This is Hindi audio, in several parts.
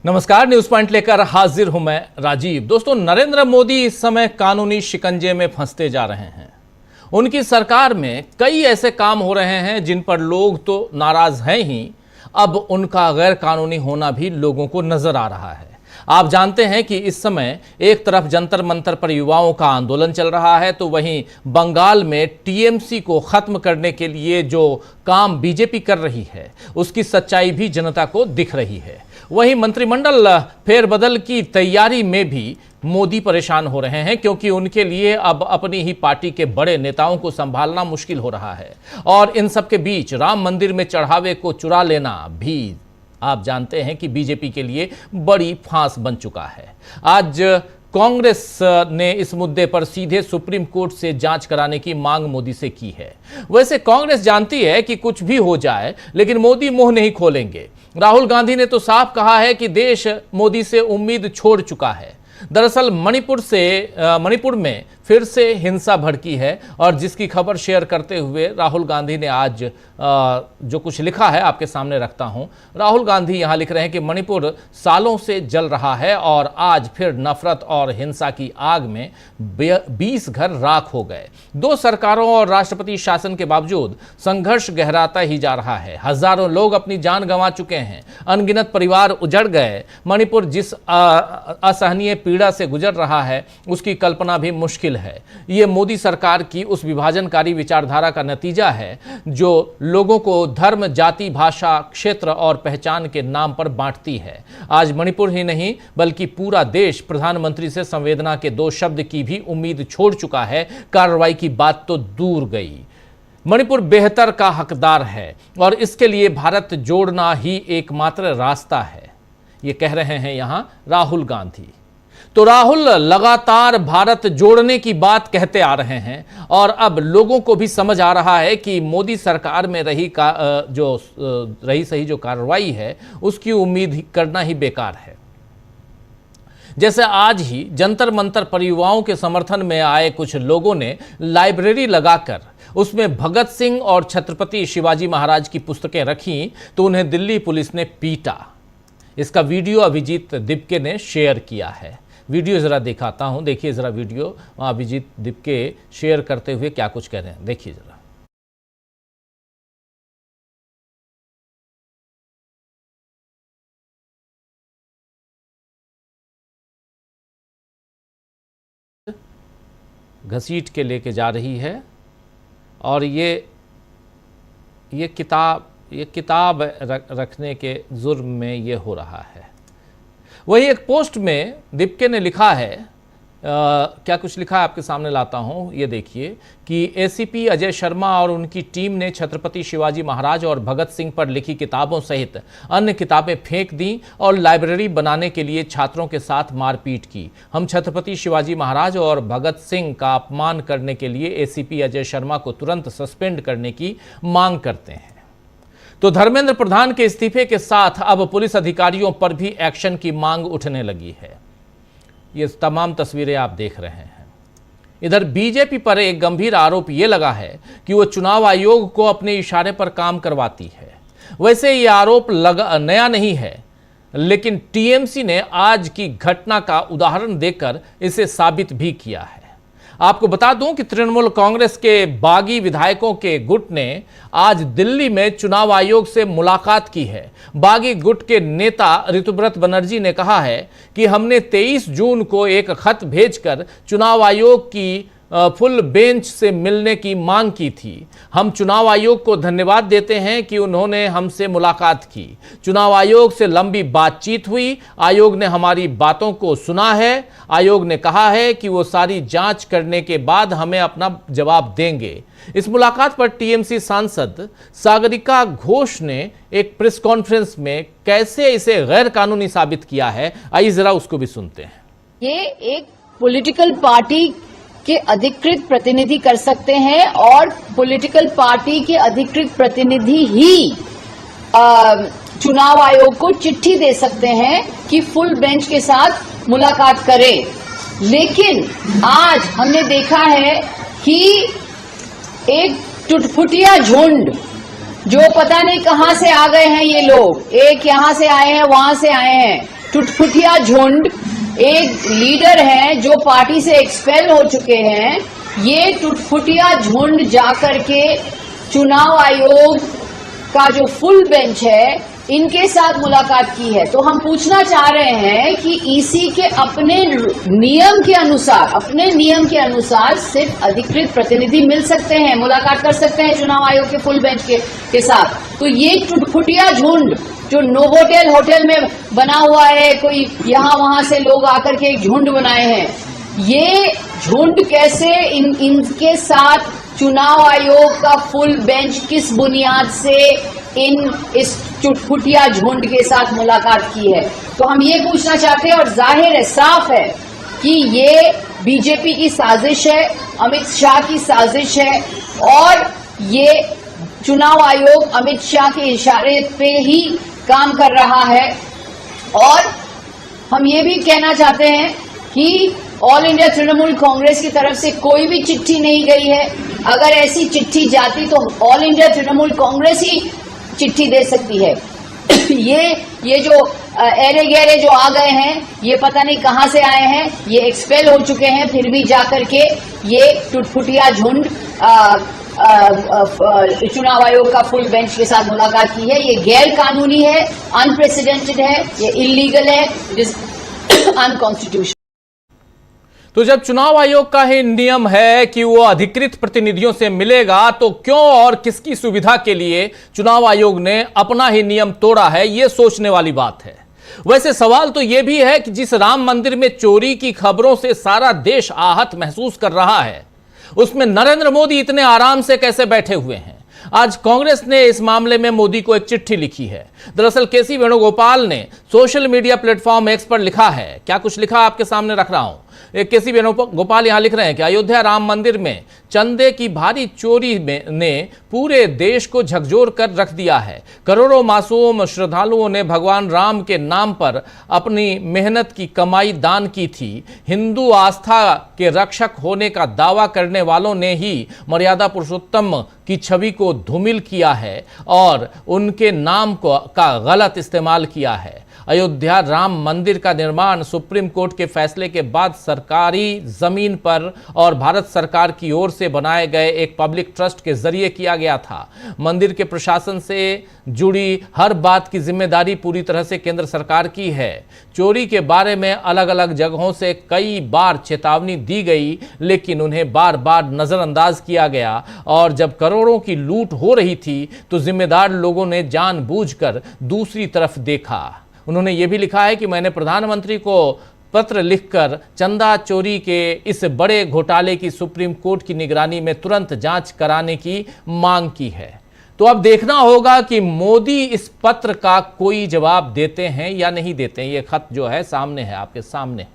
नमस्कार, न्यूज पॉइंट लेकर हाजिर हूं मैं राजीव। दोस्तों, नरेंद्र मोदी इस समय कानूनी शिकंजे में फंसते जा रहे हैं। उनकी सरकार में कई ऐसे काम हो रहे हैं जिन पर लोग तो नाराज हैं ही, अब उनका गैर कानूनी होना भी लोगों को नजर आ रहा है। आप जानते हैं कि इस समय एक तरफ जंतर मंतर पर युवाओं का आंदोलन चल रहा है, तो वहीं बंगाल में टीएमसी को खत्म करने के लिए जो काम बीजेपी कर रही है उसकी सच्चाई भी जनता को दिख रही है। वहीं मंत्रिमंडल फेरबदल की तैयारी में भी मोदी परेशान हो रहे हैं, क्योंकि उनके लिए अब अपनी ही पार्टी के बड़े नेताओं को संभालना मुश्किल हो रहा है। और इन सब के बीच राम मंदिर में चढ़ावे को चुरा लेना भी आप जानते हैं कि बीजेपी के लिए बड़ी फांस बन चुका है। आज कांग्रेस ने इस मुद्दे पर सीधे सुप्रीम कोर्ट से जांच कराने की मांग मोदी से की है। वैसे कांग्रेस जानती है कि कुछ भी हो जाए, लेकिन मोदी मुंह नहीं खोलेंगे। राहुल गांधी ने तो साफ कहा है कि देश मोदी से उम्मीद छोड़ चुका है। दरअसल मणिपुर में फिर से हिंसा भड़की है, और जिसकी खबर शेयर करते हुए राहुल गांधी ने आज जो कुछ लिखा है आपके सामने रखता हूं। राहुल गांधी यहां लिख रहे हैं कि मणिपुर सालों से जल रहा है और आज फिर नफरत और हिंसा की आग में 20 घर राख हो गए। दो सरकारों और राष्ट्रपति शासन के बावजूद संघर्ष गहराता ही जा रहा है। हजारों लोग अपनी जान गंवा चुके हैं, अनगिनत परिवार उजड़ गए। मणिपुर जिस असहनीय पीड़ा से गुजर रहा है उसकी कल्पना भी मुश्किल है। यह मोदी सरकार की उस विभाजनकारी विचारधारा का नतीजा है जो लोगों को धर्म, जाति, भाषा, क्षेत्र और पहचान के नाम पर बांटती है। आज मणिपुर ही नहीं बल्कि पूरा देश प्रधानमंत्री से संवेदना के दो शब्द की भी उम्मीद छोड़ चुका है। कार्रवाई की बात तो दूर गई। मणिपुर बेहतर का हकदार है और इसके लिए भारत जोड़ना ही एकमात्र रास्ता है, ये कह रहे हैं यहां राहुल गांधी। तो राहुल लगातार भारत जोड़ने की बात कहते आ रहे हैं, और अब लोगों को भी समझ आ रहा है कि मोदी सरकार में रही सही जो कार्रवाई है उसकी उम्मीद करना ही बेकार है। जैसे आज ही जंतर मंतर पर युवाओं के समर्थन में आए कुछ लोगों ने लाइब्रेरी लगाकर उसमें भगत सिंह और छत्रपति शिवाजी महाराज की पुस्तकें रखी, तो उन्हें दिल्ली पुलिस ने पीटा। इसका वीडियो अभिजीत दिपके ने शेयर किया है। वीडियो जरा दिखाता हूं, देखिए जरा वीडियो अभिजीत दिपके शेयर करते हुए क्या कुछ कह रहे हैं, देखिए जरा। घसीट के लेके जा रही है और ये किताब रखने के जुर्म में ये हो रहा है। वही एक पोस्ट में दिपके ने लिखा है, क्या कुछ लिखा है आपके सामने लाता हूं, ये देखिए कि एसीपी अजय शर्मा और उनकी टीम ने छत्रपति शिवाजी महाराज और भगत सिंह पर लिखी किताबों सहित अन्य किताबें फेंक दी और लाइब्रेरी बनाने के लिए छात्रों के साथ मारपीट की। हम छत्रपति शिवाजी महाराज और भगत सिंह का अपमान करने के लिए एसीपी अजय शर्मा को तुरंत सस्पेंड करने की मांग करते हैं। तो धर्मेंद्र प्रधान के इस्तीफे के साथ अब पुलिस अधिकारियों पर भी एक्शन की मांग उठने लगी है। ये तमाम तस्वीरें आप देख रहे हैं। इधर बीजेपी पर एक गंभीर आरोप यह लगा है कि वो चुनाव आयोग को अपने इशारे पर काम करवाती है। वैसे ये आरोप नया नहीं है, लेकिन टीएमसी ने आज की घटना का उदाहरण देकर इसे साबित भी किया है। आपको बता दूं कि तृणमूल कांग्रेस के बागी विधायकों के गुट ने आज दिल्ली में चुनाव आयोग से मुलाकात की है। बागी गुट के नेता ऋतुव्रत बनर्जी ने कहा है कि हमने 23 जून को एक खत भेजकर चुनाव आयोग की फुल बेंच से मिलने की मांग की थी। हम चुनाव आयोग को धन्यवाद देते हैं कि उन्होंने हमसे मुलाकात की। चुनाव आयोग से लंबी बातचीत हुई। आयोग ने हमारी बातों को सुना है। आयोग ने कहा है कि वो सारी जांच करने के बाद हमें अपना जवाब देंगे। इस मुलाकात पर टीएमसी सांसद सागरिका घोष ने एक प्रेस कॉन्फ्रेंस में कैसे इसे गैर कानूनी साबित किया है, आइए जरा उसको भी सुनते हैं। ये एक पॉलिटिकल पार्टी के अधिकृत प्रतिनिधि कर सकते हैं और पॉलिटिकल पार्टी के अधिकृत प्रतिनिधि ही चुनाव आयोग को चिट्ठी दे सकते हैं कि फुल बेंच के साथ मुलाकात करें। लेकिन आज हमने देखा है कि एक टुटफुटिया झुंड जो पता नहीं कहां से आ गए हैं ये लोग, एक यहां से आए हैं वहां से आए हैं, टुटपुटिया झुंड, एक लीडर है जो पार्टी से एक्सपेल हो चुके हैं, ये टुटपुटिया झुंड जाकर के चुनाव आयोग का जो फुल बेंच है इनके साथ मुलाकात की है। तो हम पूछना चाह रहे हैं कि ईसी के अपने नियम के अनुसार सिर्फ अधिकृत प्रतिनिधि मिल सकते हैं, मुलाकात कर सकते हैं चुनाव आयोग के फुल बेंच के साथ। तो ये टुटपुटिया झुंड जो नोवोटेल होटल में बना हुआ है, कोई यहां वहां से लोग आकर के एक झुंड बनाए हैं, ये झुंड कैसे इनके साथ चुनाव आयोग का फुल बेंच किस बुनियाद से इस टुटपुटिया झुंड के साथ मुलाकात की है। तो हम ये पूछना चाहते हैं और जाहिर है, साफ है कि ये बीजेपी की साजिश है, अमित शाह की साजिश है और ये चुनाव आयोग अमित शाह के इशारे पे ही काम कर रहा है। और हम ये भी कहना चाहते हैं कि ऑल इंडिया तृणमूल कांग्रेस की तरफ से कोई भी चिट्ठी नहीं गई है। अगर ऐसी चिट्ठी जाती तो ऑल इंडिया तृणमूल कांग्रेस ही चिट्ठी दे सकती है। ये जो एरे गहरे जो आ गए हैं, ये पता नहीं कहां से आए हैं, ये एक्सपेल हो चुके हैं, फिर भी जाकर के ये टुटपुटिया झुंड चुनाव आयोग का फुल बेंच के साथ मुलाकात की है। ये गैर कानूनी है, अनप्रेसिडेंटेड है, ये इलीगल है, इट इज अनकॉन्स्टिट्यूशनल। तो जब चुनाव आयोग का ही नियम है कि वो अधिकृत प्रतिनिधियों से मिलेगा, तो क्यों और किसकी सुविधा के लिए चुनाव आयोग ने अपना ही नियम तोड़ा है, ये सोचने वाली बात है। वैसे सवाल तो यह भी है कि जिस राम मंदिर में चोरी की खबरों से सारा देश आहत महसूस कर रहा है, उसमें नरेंद्र मोदी इतने आराम से कैसे बैठे हुए हैं। आज कांग्रेस ने इस मामले में मोदी को एक चिट्ठी लिखी है। दरअसल केसी वेणुगोपाल ने सोशल मीडिया प्लेटफॉर्म एक्स पर लिखा है। क्या कुछ लिखा आपके सामने रख रहा हूं। केसी वेणुगोपाल यहां लिख रहे हैं कि अयोध्या राम मंदिर में चंदे की भारी चोरी ने पूरे देश को झकझोर कर रख दिया है। करोड़ों मासूम श्रद्धालुओं ने भगवान राम के नाम पर अपनी मेहनत की कमाई दान की थी। हिंदू आस्था के रक्षक होने का दावा करने वालों ने ही मर्यादा पुरुषोत्तम की छवि को धूमिल किया है और उनके नाम का गलत इस्तेमाल किया है। अयोध्या राम मंदिर का निर्माण सुप्रीम कोर्ट के फैसले के बाद सरकारी जमीन पर और भारत सरकार की ओर से बनाए गए एक पब्लिक ट्रस्ट के जरिए किया गया था। मंदिर के प्रशासन से जुड़ी हर बात की जिम्मेदारी पूरी तरह से केंद्र सरकार की है। चोरी के बारे में अलग अलग जगहों से कई बार चेतावनी दी गई, लेकिन उन्हें बार बार नजरअंदाज किया गया और जब करोड़ों की लूट हो रही थी तो जिम्मेदार लोगों ने जानबूझकर दूसरी तरफ देखा। उन्होंने ये भी लिखा है कि मैंने प्रधानमंत्री को पत्र लिखकर चंदा चोरी के इस बड़े घोटाले की सुप्रीम कोर्ट की निगरानी में तुरंत जांच कराने की मांग की है। तो अब देखना होगा कि मोदी इस पत्र का कोई जवाब देते हैं या नहीं देते हैं। ये खत जो है सामने है, आपके सामने है,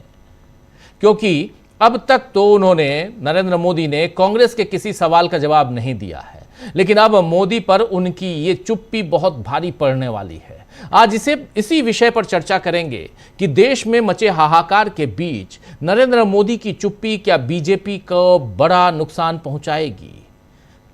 क्योंकि अब तक तो उन्होंने, नरेंद्र मोदी ने कांग्रेस के किसी सवाल का जवाब नहीं दिया है, लेकिन अब मोदी पर उनकी ये चुप्पी बहुत भारी पड़ने वाली है। आज इसी विषय पर चर्चा करेंगे कि देश में मचे हाहाकार के बीच नरेंद्र मोदी की चुप्पी क्या बीजेपी को बड़ा नुकसान पहुंचाएगी।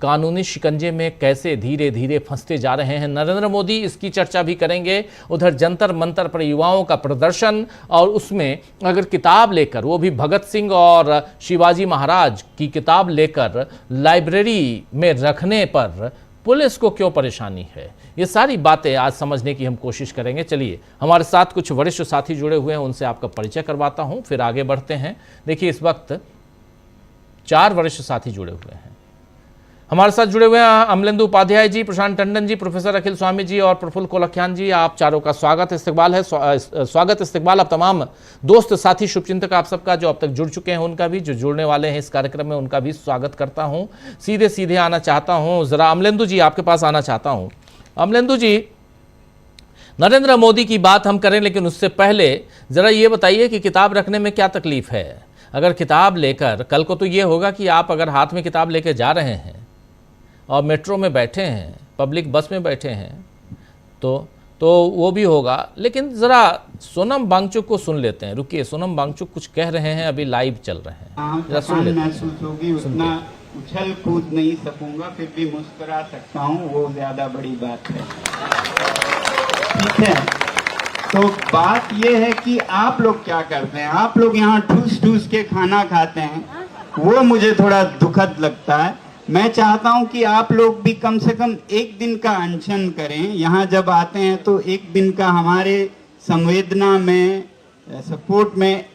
कानूनी शिकंजे में कैसे धीरे धीरे फंसते जा रहे हैं नरेंद्र मोदी, इसकी चर्चा भी करेंगे। उधर जंतर मंतर पर युवाओं का प्रदर्शन और उसमें अगर किताब लेकर, वो भी भगत सिंह और शिवाजी महाराज की किताब लेकर लाइब्रेरी में रखने पर पुलिस को क्यों परेशानी है, ये सारी बातें आज समझने की हम कोशिश करेंगे। चलिए, हमारे साथ कुछ वरिष्ठ साथी जुड़े हुए हैं, उनसे आपका परिचय करवाता हूं, फिर आगे बढ़ते हैं। देखिए, इस वक्त 4 वरिष्ठ साथी जुड़े हुए हैं। हमारे साथ जुड़े हुए हैं अमलेंदु उपाध्याय जी, प्रशांत टंडन जी, प्रोफेसर अखिल स्वामी जी और प्रफुल्ल कोलखियान जी। आप चारों का स्वागत इस्तकबाल है। स्वागत इस्तकबाल आप तमाम दोस्त साथी शुभचिंतक आप सबका, जो अब तक जुड़ चुके हैं उनका भी, जो जुड़ने वाले हैं इस कार्यक्रम में उनका भी स्वागत करता हूं। सीधे सीधे आना चाहता हूं, जरा अमलेंदु जी आपके पास आना चाहता हूं। अमलेंदु जी, नरेंद्र मोदी की बात हम करें, लेकिन उससे पहले जरा ये बताइए कि किताब रखने में क्या तकलीफ है। अगर किताब लेकर, कल को तो ये होगा कि आप अगर हाथ में किताब लेकर जा रहे हैं और मेट्रो में बैठे हैं, पब्लिक बस में बैठे हैं, तो वो भी होगा। लेकिन ज़रा सोनम वांगचुक को सुन लेते हैं। रुकिए, सोनम वांगचुक कुछ कह रहे हैं, अभी लाइव चल रहे हैं, जरा सुन लेते हैं। महसूस होगी, उतना उछल कूद नहीं सकूंगा, फिर भी मुस्कुरा सकता हूँ, वो ज्यादा बड़ी बात है। ठीक है, तो बात ये है कि आप लोग क्या करते हैं, आप लोग यहाँ ठूस ठूस के खाना खाते हैं, वो मुझे थोड़ा दुखद लगता है। मैं चाहता हूँ कि आप लोग भी कम से कम एक दिन का अनशन करें। यहाँ जब आते हैं तो एक दिन का हमारे संवेदना में, सपोर्ट में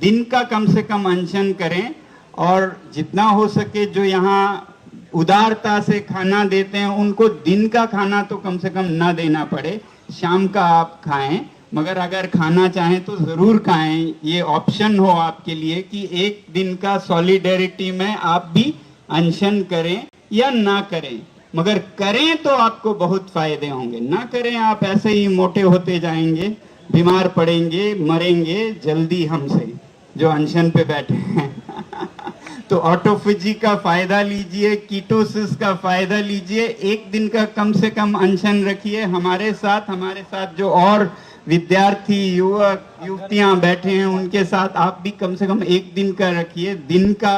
दिन का कम से कम अनशन करें, और जितना हो सके जो यहाँ उदारता से खाना देते हैं उनको दिन का खाना तो कम से कम ना देना पड़े, शाम का आप खाएं। मगर अगर खाना चाहें तो ज़रूर खाएं, ये ऑप्शन हो आपके लिए कि एक दिन का सॉलिडेरिटी में आप भी अनशन करें या ना करें। मगर करें तो आपको बहुत फायदे होंगे, ना करें आप ऐसे ही मोटे होते जाएंगे, बीमार पड़ेंगे, मरेंगे जल्दी हमसे जो अनशन पे बैठे हैं। तो ऑटोफेजी का फायदा लीजिए, कीटोसिस का फायदा लीजिए, एक दिन का कम से कम अनशन रखिए। हमारे साथ जो और विद्यार्थी, युवक, युवतियां बैठे हैं उनके साथ आप भी कम से कम एक दिन का रखिए, दिन का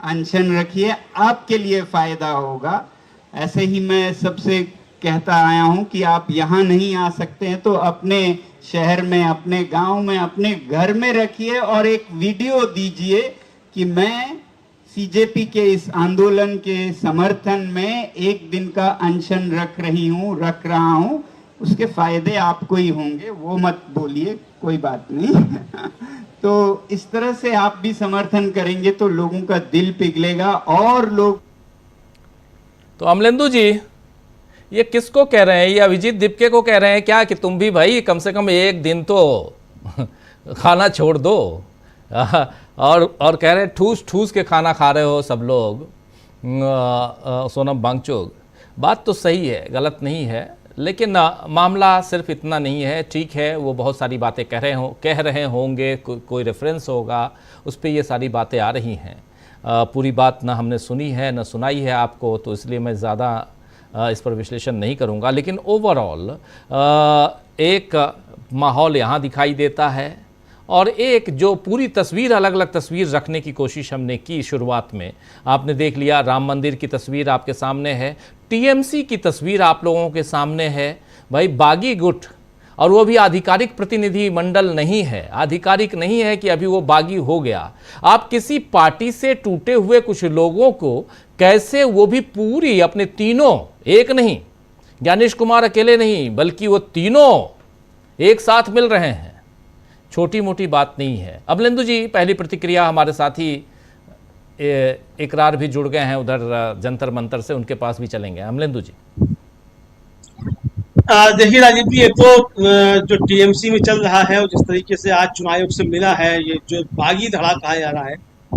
अनशन रखिए, आपके लिए फायदा होगा। ऐसे ही मैं सबसे कहता आया हूं कि आप यहाँ नहीं आ सकते हैं तो अपने शहर में, अपने गांव में, अपने घर में रखिए और एक वीडियो दीजिए कि मैं सीजेपी के इस आंदोलन के समर्थन में एक दिन का अनशन रख रहा हूँ। उसके फायदे आपको ही होंगे, वो मत बोलिए, कोई बात नहीं। तो इस तरह से आप भी समर्थन करेंगे तो लोगों का दिल पिघलेगा और लोग। तो अमलेंदु जी, ये किसको कह रहे हैं? ये अभिजीत दीपके को कह रहे हैं क्या कि तुम भी भाई कम से कम एक दिन तो खाना छोड़ दो? और कह रहे हैं ठूस ठूस के खाना खा रहे हो सब लोग, सोनम वांगचुक। बात तो सही है, गलत नहीं है, लेकिन मामला सिर्फ इतना नहीं है। ठीक है, वो बहुत सारी बातें कह रहे होंगे, कोई रेफरेंस होगा, उस पर ये सारी बातें आ रही हैं। पूरी बात ना हमने सुनी है ना सुनाई है आपको, तो इसलिए मैं ज़्यादा इस पर विश्लेषण नहीं करूँगा। लेकिन ओवरऑल एक माहौल यहाँ दिखाई देता है, और एक जो पूरी तस्वीर, अलग अलग तस्वीर रखने की कोशिश हमने की शुरुआत में। आपने देख लिया, राम मंदिर की तस्वीर आपके सामने है, टीएमसी की तस्वीर आप लोगों के सामने है। भाई बागी गुट, और वो भी आधिकारिक प्रतिनिधि मंडल नहीं है, आधिकारिक नहीं है कि अभी वो बागी हो गया। आप किसी पार्टी से टूटे हुए कुछ लोगों को कैसे, वो भी पूरी अपने तीनों, एक नहीं, ज्ञानेश कुमार अकेले नहीं, बल्कि वो तीनों एक साथ मिल रहे हैं, छोटी मोटी बात नहीं है। अमलेंदु जी, पहली प्रतिक्रिया। हमारे साथी इकरार भी जुड़ गए हैं उधर जंतर मंतर से, उनके पास भी चलेंगे। अमलेंदु जी, देखिए राजीव जी, ये तो जो टीएमसी में चल रहा है और जिस तरीके से आज चुनाव आयोग से मिला है, ये जो बागी धड़ा कहा जा रहा है,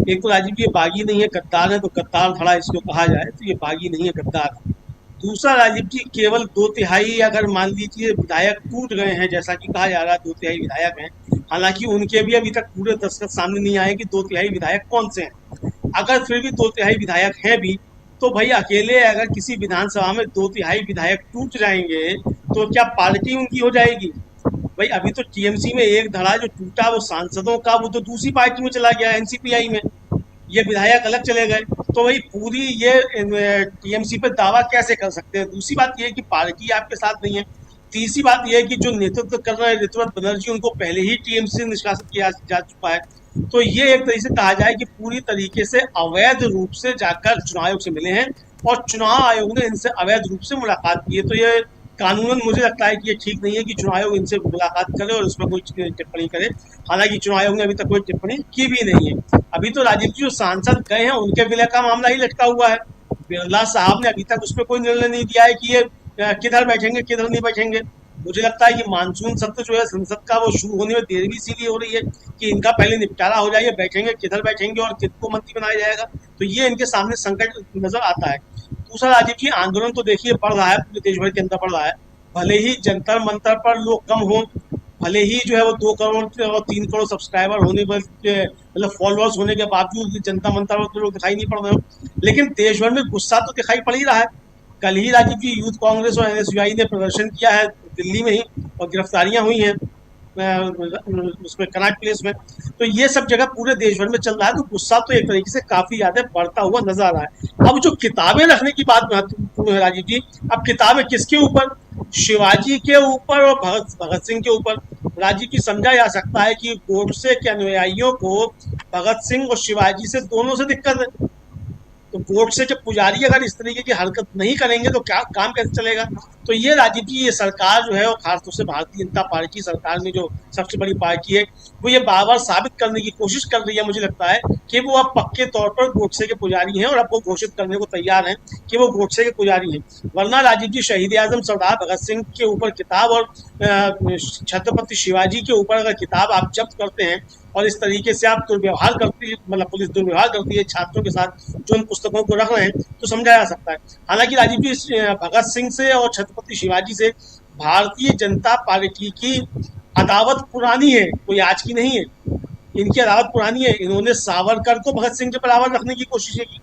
एक तो राजीव जी ये बागी नहीं है, गद्दार है, तो गद्दार धड़ा इसको कहा जाए तो ये बागी नहीं है, गद्दार। दूसरा राजीव जी, केवल 2/3 अगर मान लीजिए विधायक टूट गए हैं, जैसा कि कहा जा रहा है 2/3 विधायक हैं, हालांकि उनके भी अभी तक पूरे दस्तखत सामने नहीं आए कि 2/3 विधायक कौन से हैं। अगर फिर भी 2/3 विधायक हैं भी, तो भाई अकेले अगर किसी विधानसभा में 2/3 विधायक टूट जाएंगे तो क्या पार्टी उनकी हो जाएगी? भाई अभी तो टीएमसी में एक धड़ा जो टूटा वो सांसदों का, वो तो दूसरी पार्टी में चला गया, एनसीपीआई में। ये विधायक अलग चले गए, तो भाई पूरी ये टीएमसी पे दावा कैसे कर सकते हैं? दूसरी बात ये है कि पार्टी आपके साथ नहीं है। तीसरी बात यह है कि जो नेतृत्व कर रहे हैं ऋतुव्रत बनर्जी, उनको पहले ही टीएमसी से निष्कासित किया जा चुका है। तो ये एक तरीके से कहा जाए कि पूरी तरीके से अवैध रूप से जाकर चुनाव आयोग से मिले हैं और चुनाव आयोग ने इनसे अवैध रूप से मुलाकात की है। तो ये कानूनन मुझे लगता है कि ये ठीक नहीं है कि चुनाव आयोग इनसे मुलाकात करे और उसमें कोई टिप्पणी करे। हालांकि चुनाव आयोग ने अभी तक कोई टिप्पणी की भी नहीं है। अभी तो राजीव जी जो सांसद गए हैं उनके विलय का मामला ही लटका हुआ है। बिरला साहब ने अभी तक उस पर कोई निर्णय नहीं दिया है कि ये किधर बैठेंगे किधर नहीं बैठेंगे। मुझे लगता है कि मानसून सत्र जो है संसद का, वो शुरू होने में देर भी इसीलिए हो रही है कि इनका पहले निपटारा हो जाए, बैठेंगे किधर बैठेंगे और किसको मंत्री बनाया जाएगा। तो ये इनके सामने संकट नजर आता है। दूसरा राजीव जी, आंदोलन तो देखिए बढ़ रहा है, पूरे देश भर के अंदर बढ़ रहा है। भले ही जंतर मंतर पर लोग कम हो, भले ही जो है वो 2 करोड़ और 3 करोड़ सब्सक्राइबर होने पर, मतलब फॉलोअर्स होने के बावजूद जनता मंतर पर तो लोग दिखाई नहीं पड़ रहे हो, लेकिन देश भर में गुस्सा तो दिखाई पड़ ही रहा है। कल ही राजीव जी यूथ कांग्रेस और एनएसयूआई ने प्रदर्शन किया है दिल्ली में ही, और गिरफ्तारियां हुई हैं उसमें कनॉट प्लेस में। तो ये सब जगह पूरे देश भर में चल रहा है, तो गुस्सा तो एक तरीके से काफी ज्यादा बढ़ता हुआ नजर आ रहा है। अब जो किताबें रखने की बात महत्वपूर्ण है राजीव जी, अब किताबें किसके ऊपर? शिवाजी के ऊपर और भगत सिंह के ऊपर। राजीव जी समझा जा सकता है कि गोडसे के अनुयायियों को भगत सिंह और शिवाजी से दोनों से दिक्कत है। तो गोडसे के पुजारी अगर इस तरीके की हरकत नहीं करेंगे तो क्या काम कैसे चलेगा। तो ये राजीव जी, ये सरकार जो है, और खासतौर से भारतीय जनता पार्टी सरकार में जो सबसे बड़ी पार्टी है, वो ये बार बार साबित करने की कोशिश कर रही है, मुझे लगता है कि वो अब पक्के तौर पर गोडसे के पुजारी हैं और अब वो घोषित करने को तैयार हैं कि वो गोडसे के पुजारी हैं। वरना राजीव जी, शहीद आजम सरदार भगत सिंह के ऊपर किताब और छत्रपति शिवाजी के ऊपर अगर किताब आप जब्त करते हैं और इस तरीके से आप दुर्व्यवहार करती है, मतलब पुलिस दुर्व्यवहार करती है छात्रों के साथ जो उन पुस्तकों को रख रहे हैं, तो समझा जा सकता है। हालांकि राजीव जी, भगत सिंह से और छत्रपति शिवाजी से भारतीय जनता पार्टी की अदावत पुरानी है, कोई आज की नहीं है। इनकी अदावत पुरानी है। इन्होंने सावरकर को भगत सिंह के बराबर रखने की कोशिश की।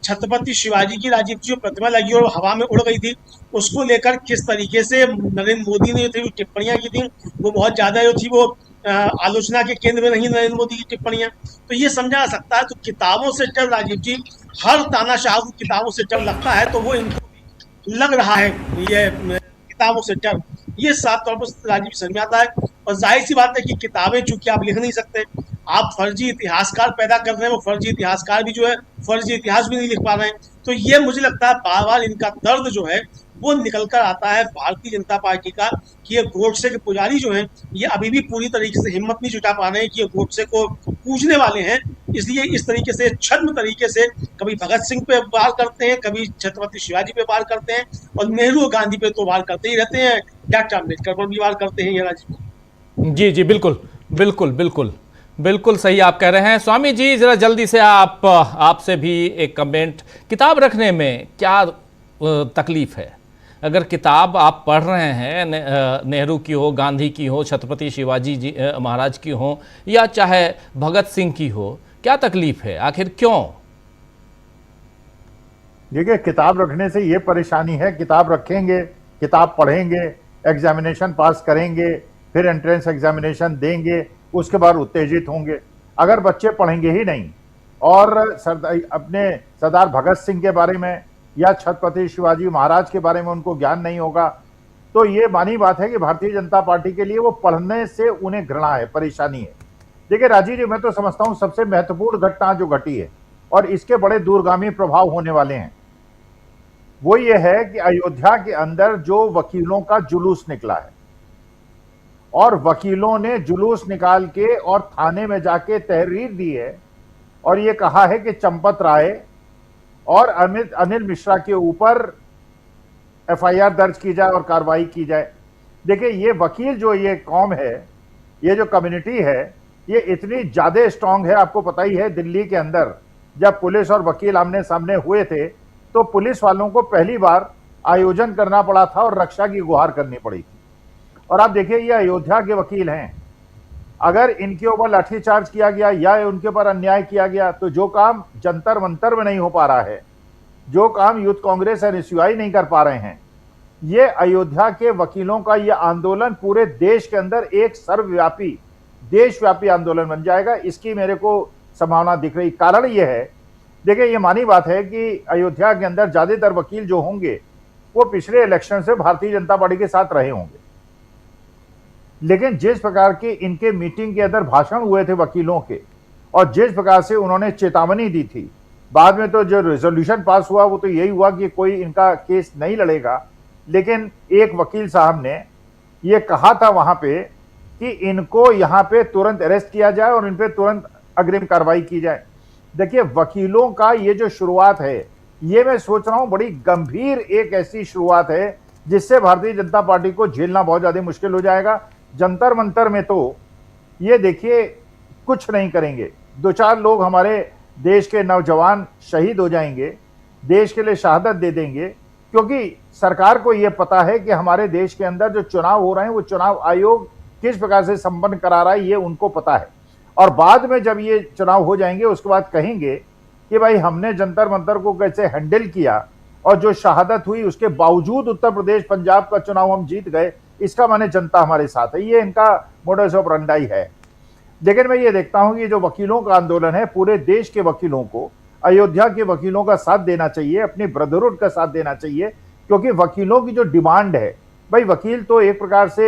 छत्रपति शिवाजी की राजीव जी जो प्रतिमा लगी और हवा में उड़ गई थी, उसको लेकर किस तरीके से नरेंद्र मोदी ने जो टिप्पणियां की थी, वो बहुत ज्यादा जो थी वो आलोचना के केंद्र में नहीं नरेंद्र मोदी की टिप्पणियां। तो ये समझा जा सकता है। तो किताबों से डर राजीव जी, हर तानाशाह को किताबों से डर लगता है, तो वो इनको भी लग रहा है ये किताबों से डर। ये साफ तौर पर राजीव जी समझ में आता है। और जाहिर सी बात है कि किताबें चूंकि आप लिख नहीं सकते, आप फर्जी इतिहासकार पैदा कर रहे हैं, वो फर्जी इतिहासकार भी जो है फर्जी इतिहास भी नहीं लिख पा रहे हैं। तो ये मुझे लगता है बार बार इनका दर्द जो है वो निकल कर आता है भारतीय जनता पार्टी का, कि ये गोडसे के पुजारी जो हैं, ये अभी भी पूरी तरीके से हिम्मत नहीं जुटा पा रहे हैं कि ये गोडसे को पूजने वाले हैं। इसलिए इस तरीके से छद्म तरीके से कभी भगत सिंह पे वार करते हैं, कभी छत्रपति शिवाजी पे वार करते हैं, और नेहरू और गांधी पे तो वार करते ही रहते हैं, डॉक्टर अम्बेडकर पर भी वार करते हैं ये राजीव। जी जी, बिल्कुल बिल्कुल बिल्कुल बिल्कुल सही आप कह रहे हैं। स्वामी जी, जरा जल्दी से आपसे भी एक कमेंट, किताब रखने में क्या तकलीफ है? अगर किताब आप पढ़ रहे हैं, नेहरू की हो, गांधी की हो, छत्रपति शिवाजी जी महाराज की हो, या चाहे भगत सिंह की हो, क्या तकलीफ है? आखिर क्यों? देखिए, किताब रखने से ये परेशानी है, किताब रखेंगे, किताब पढ़ेंगे, एग्जामिनेशन पास करेंगे, फिर एंट्रेंस एग्जामिनेशन देंगे, उसके बाद उत्तेजित होंगे। अगर बच्चे पढ़ेंगे ही नहीं और अपने सरदार भगत सिंह के बारे में या छत्रपति शिवाजी महाराज के बारे में उनको ज्ञान नहीं होगा, तो ये मानी बात है कि भारतीय जनता पार्टी के लिए वो पढ़ने से उन्हें घृणा है, परेशानी है। देखिए राजीव जी, मैं तो समझता हूं सबसे महत्वपूर्ण घटना जो घटी है और इसके बड़े दूरगामी प्रभाव होने वाले हैं, वो ये है कि अयोध्या के अंदर जो वकीलों का जुलूस निकला है, और वकीलों ने जुलूस निकाल के और थाने में जाके तहरीर दी है और ये कहा है कि चंपत राय और अनिल मिश्रा के ऊपर एफआईआर दर्ज की जाए और कार्रवाई की जाए। देखिए, ये वकील जो ये कौम है, ये जो कम्युनिटी है, ये इतनी ज्यादा स्ट्रांग है। आपको पता ही है, दिल्ली के अंदर जब पुलिस और वकील आमने सामने हुए थे तो पुलिस वालों को पहली बार आयोजन करना पड़ा था और रक्षा की गुहार करनी पड़ी थी। और आप देखिए, ये अयोध्या के वकील हैं, अगर इनके ऊपर लाठीचार्ज किया गया या उनके ऊपर अन्याय किया गया, तो जो काम जंतर मंतर में नहीं हो पा रहा है, जो काम यूथ कांग्रेस और एसयूआई नहीं कर पा रहे हैं, ये अयोध्या के वकीलों का ये आंदोलन पूरे देश के अंदर एक सर्वव्यापी, देशव्यापी आंदोलन बन जाएगा। इसकी मेरे को संभावना दिख रही। कारण ये है, देखिए, ये मानी बात है कि अयोध्या के अंदर ज्यादातर वकील जो होंगे वो पिछले इलेक्शन से भारतीय जनता पार्टी के साथ रहे होंगे, लेकिन जिस प्रकार के इनके मीटिंग के अंदर भाषण हुए थे वकीलों के, और जिस प्रकार से उन्होंने चेतावनी दी थी, बाद में तो जो रेजोल्यूशन पास हुआ वो तो यही हुआ कि कोई इनका केस नहीं लड़ेगा। लेकिन एक वकील साहब ने ये कहा था वहां पे कि इनको यहां पे तुरंत अरेस्ट किया जाए और इन पे तुरंत अग्रिम कार्रवाई की जाए। देखिए, वकीलों का ये जो शुरुआत है, ये मैं सोच रहा हूं बड़ी गंभीर एक ऐसी शुरुआत है जिससे भारतीय जनता पार्टी को झेलना बहुत ज्यादा मुश्किल हो जाएगा। जंतर मंतर में तो ये देखिए कुछ नहीं करेंगे, दो चार लोग हमारे देश के नौजवान शहीद हो जाएंगे, देश के लिए शहादत दे देंगे, क्योंकि सरकार को ये पता है कि हमारे देश के अंदर जो चुनाव हो रहे हैं वो चुनाव आयोग किस प्रकार से संपन्न करा रहा है, ये उनको पता है। और बाद में जब ये चुनाव हो जाएंगे उसके बाद कहेंगे कि भाई हमने जंतर मंतर को कैसे हैंडल किया, और जो शहादत हुई उसके बावजूद उत्तर प्रदेश पंजाब का चुनाव हम जीत गए, इसका माने जनता हमारे साथ है। ये इनका मोडस ऑपरेंडी है। लेकिन मैं ये देखता हूं कि जो वकीलों का आंदोलन है, पूरे देश के वकीलों को, अयोध्या के वकीलों का साथ देना चाहिए, अपनी ब्रदरहुड का साथ देना चाहिए, क्योंकि वकीलों की जो डिमांड है, भाई वकील तो एक प्रकार से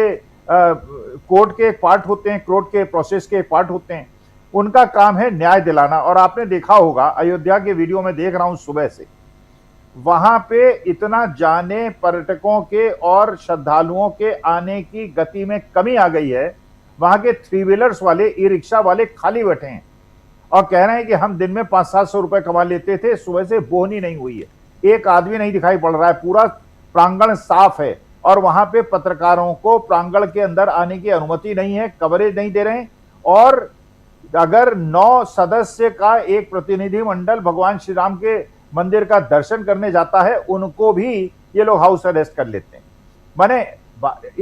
कोर्ट के एक पार्ट होते हैं, कोर्ट के प्रोसेस के एक पार्ट होते हैं। उनका काम है न्याय दिलाना। और आपने देखा होगा, अयोध्या के वीडियो में देख रहा हूं सुबह से, वहां पे इतना जाने पर्यटकों के और श्रद्धालुओं के आने की गति में कमी आ गई है। वहां के 3 व्हीलर्स वाले, ई रिक्शा वाले खाली बैठे हैं और कह रहे हैं कि हम दिन में 500-700 रुपए कमा लेते थे, सुबह से बोहनी नहीं हुई है, एक आदमी नहीं दिखाई पड़ रहा है, पूरा प्रांगण साफ है। और वहां पे पत्रकारों को प्रांगण के अंदर आने की अनुमति नहीं है, कवरेज नहीं दे रहे हैं। और अगर 9 सदस्य का एक प्रतिनिधि मंडल भगवान श्री राम के मंदिर का दर्शन करने जाता है, उनको भी ये लोग हाउस अरेस्ट कर लेते हैं। माने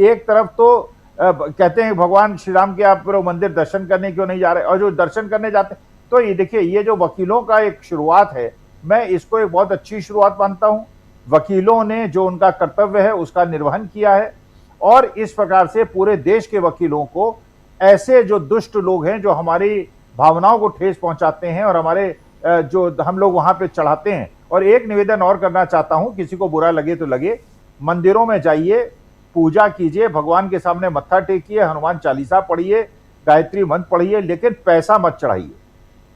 एक तरफ तो कहते हैं भगवान श्री राम के आप मंदिर दर्शन करने क्यों नहीं जा रहे, और जो दर्शन करने जाते हैं, तो ये देखिए, ये जो वकीलों का एक शुरुआत है, मैं इसको एक बहुत अच्छी शुरुआत मानता हूं। वकीलों ने जो उनका कर्तव्य है उसका निर्वहन किया है, और इस प्रकार से पूरे देश के वकीलों को ऐसे जो दुष्ट लोग हैं, जो हमारी भावनाओं को ठेस पहुंचाते हैं और हमारे जो हम लोग वहां पे चढ़ाते हैं। और एक निवेदन और करना चाहता हूं, किसी को बुरा लगे तो लगे, मंदिरों में जाइए, पूजा कीजिए, भगवान के सामने मत्था टेकिए, हनुमान चालीसा पढ़िए, गायत्री मंत्र पढ़िए, लेकिन पैसा मत चढ़ाइए।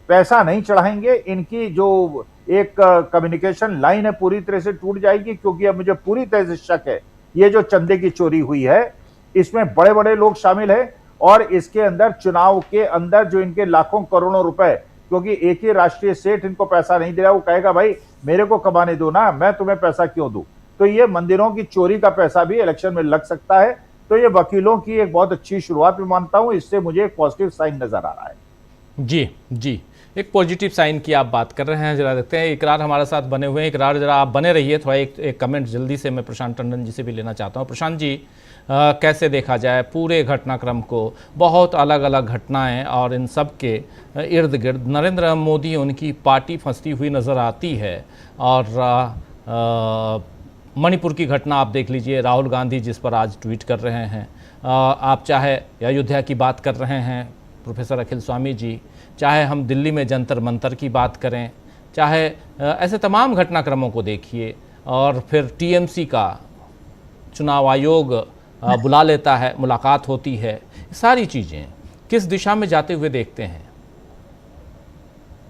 पैसा नहीं चढ़ाएंगे, इनकी जो एक कम्युनिकेशन लाइन है पूरी तरह से टूट जाएगी। क्योंकि अब मुझे पूरी तरह से शक है, ये जो चंदे की चोरी हुई है, इसमें बड़े बड़े लोग शामिल हैं। और इसके अंदर चुनाव के अंदर जो इनके लाखों करोड़ों रुपए, क्योंकि एक ही राष्ट्रीय सेठ इनको पैसा नहीं दे रहा, वो कहेगा भाई मेरे को कमाने दो ना, मैं तुम्हें पैसा क्यों दूं। तो ये मंदिरों की चोरी का पैसा भी इलेक्शन में लग सकता है। तो ये वकीलों की एक बहुत अच्छी शुरुआत भी मानता हूं, इससे मुझे एक पॉजिटिव साइन नजर आ रहा है। जी जी, एक पॉजिटिव साइन की आप बात कर रहे हैं। जरा देखते हैं, इकरार हमारे साथ बने हुए हैं। इकरार जरा आप बने रहिए, थोड़ा एक कमेंट जल्दी से मैं प्रशांत टंडन जी से भी लेना चाहता हूं। प्रशांत जी, कैसे देखा जाए पूरे घटनाक्रम को? बहुत अलग अलग घटनाएं और इन सब के इर्द गिर्द नरेंद्र मोदी, उनकी पार्टी फंसती हुई नज़र आती है। और मणिपुर की घटना आप देख लीजिए, राहुल गांधी जिस पर आज ट्वीट कर रहे हैं, आप चाहे अयोध्या की बात कर रहे हैं प्रोफेसर अखिल स्वामी जी, चाहे हम दिल्ली में जंतर मंतर की बात करें, चाहे ऐसे तमाम घटनाक्रमों को देखिए। और फिर टीएमसी का चुनाव आयोग बुला लेता है, मुलाकात होती है, सारी चीज़ें किस दिशा में जाते हुए देखते हैं?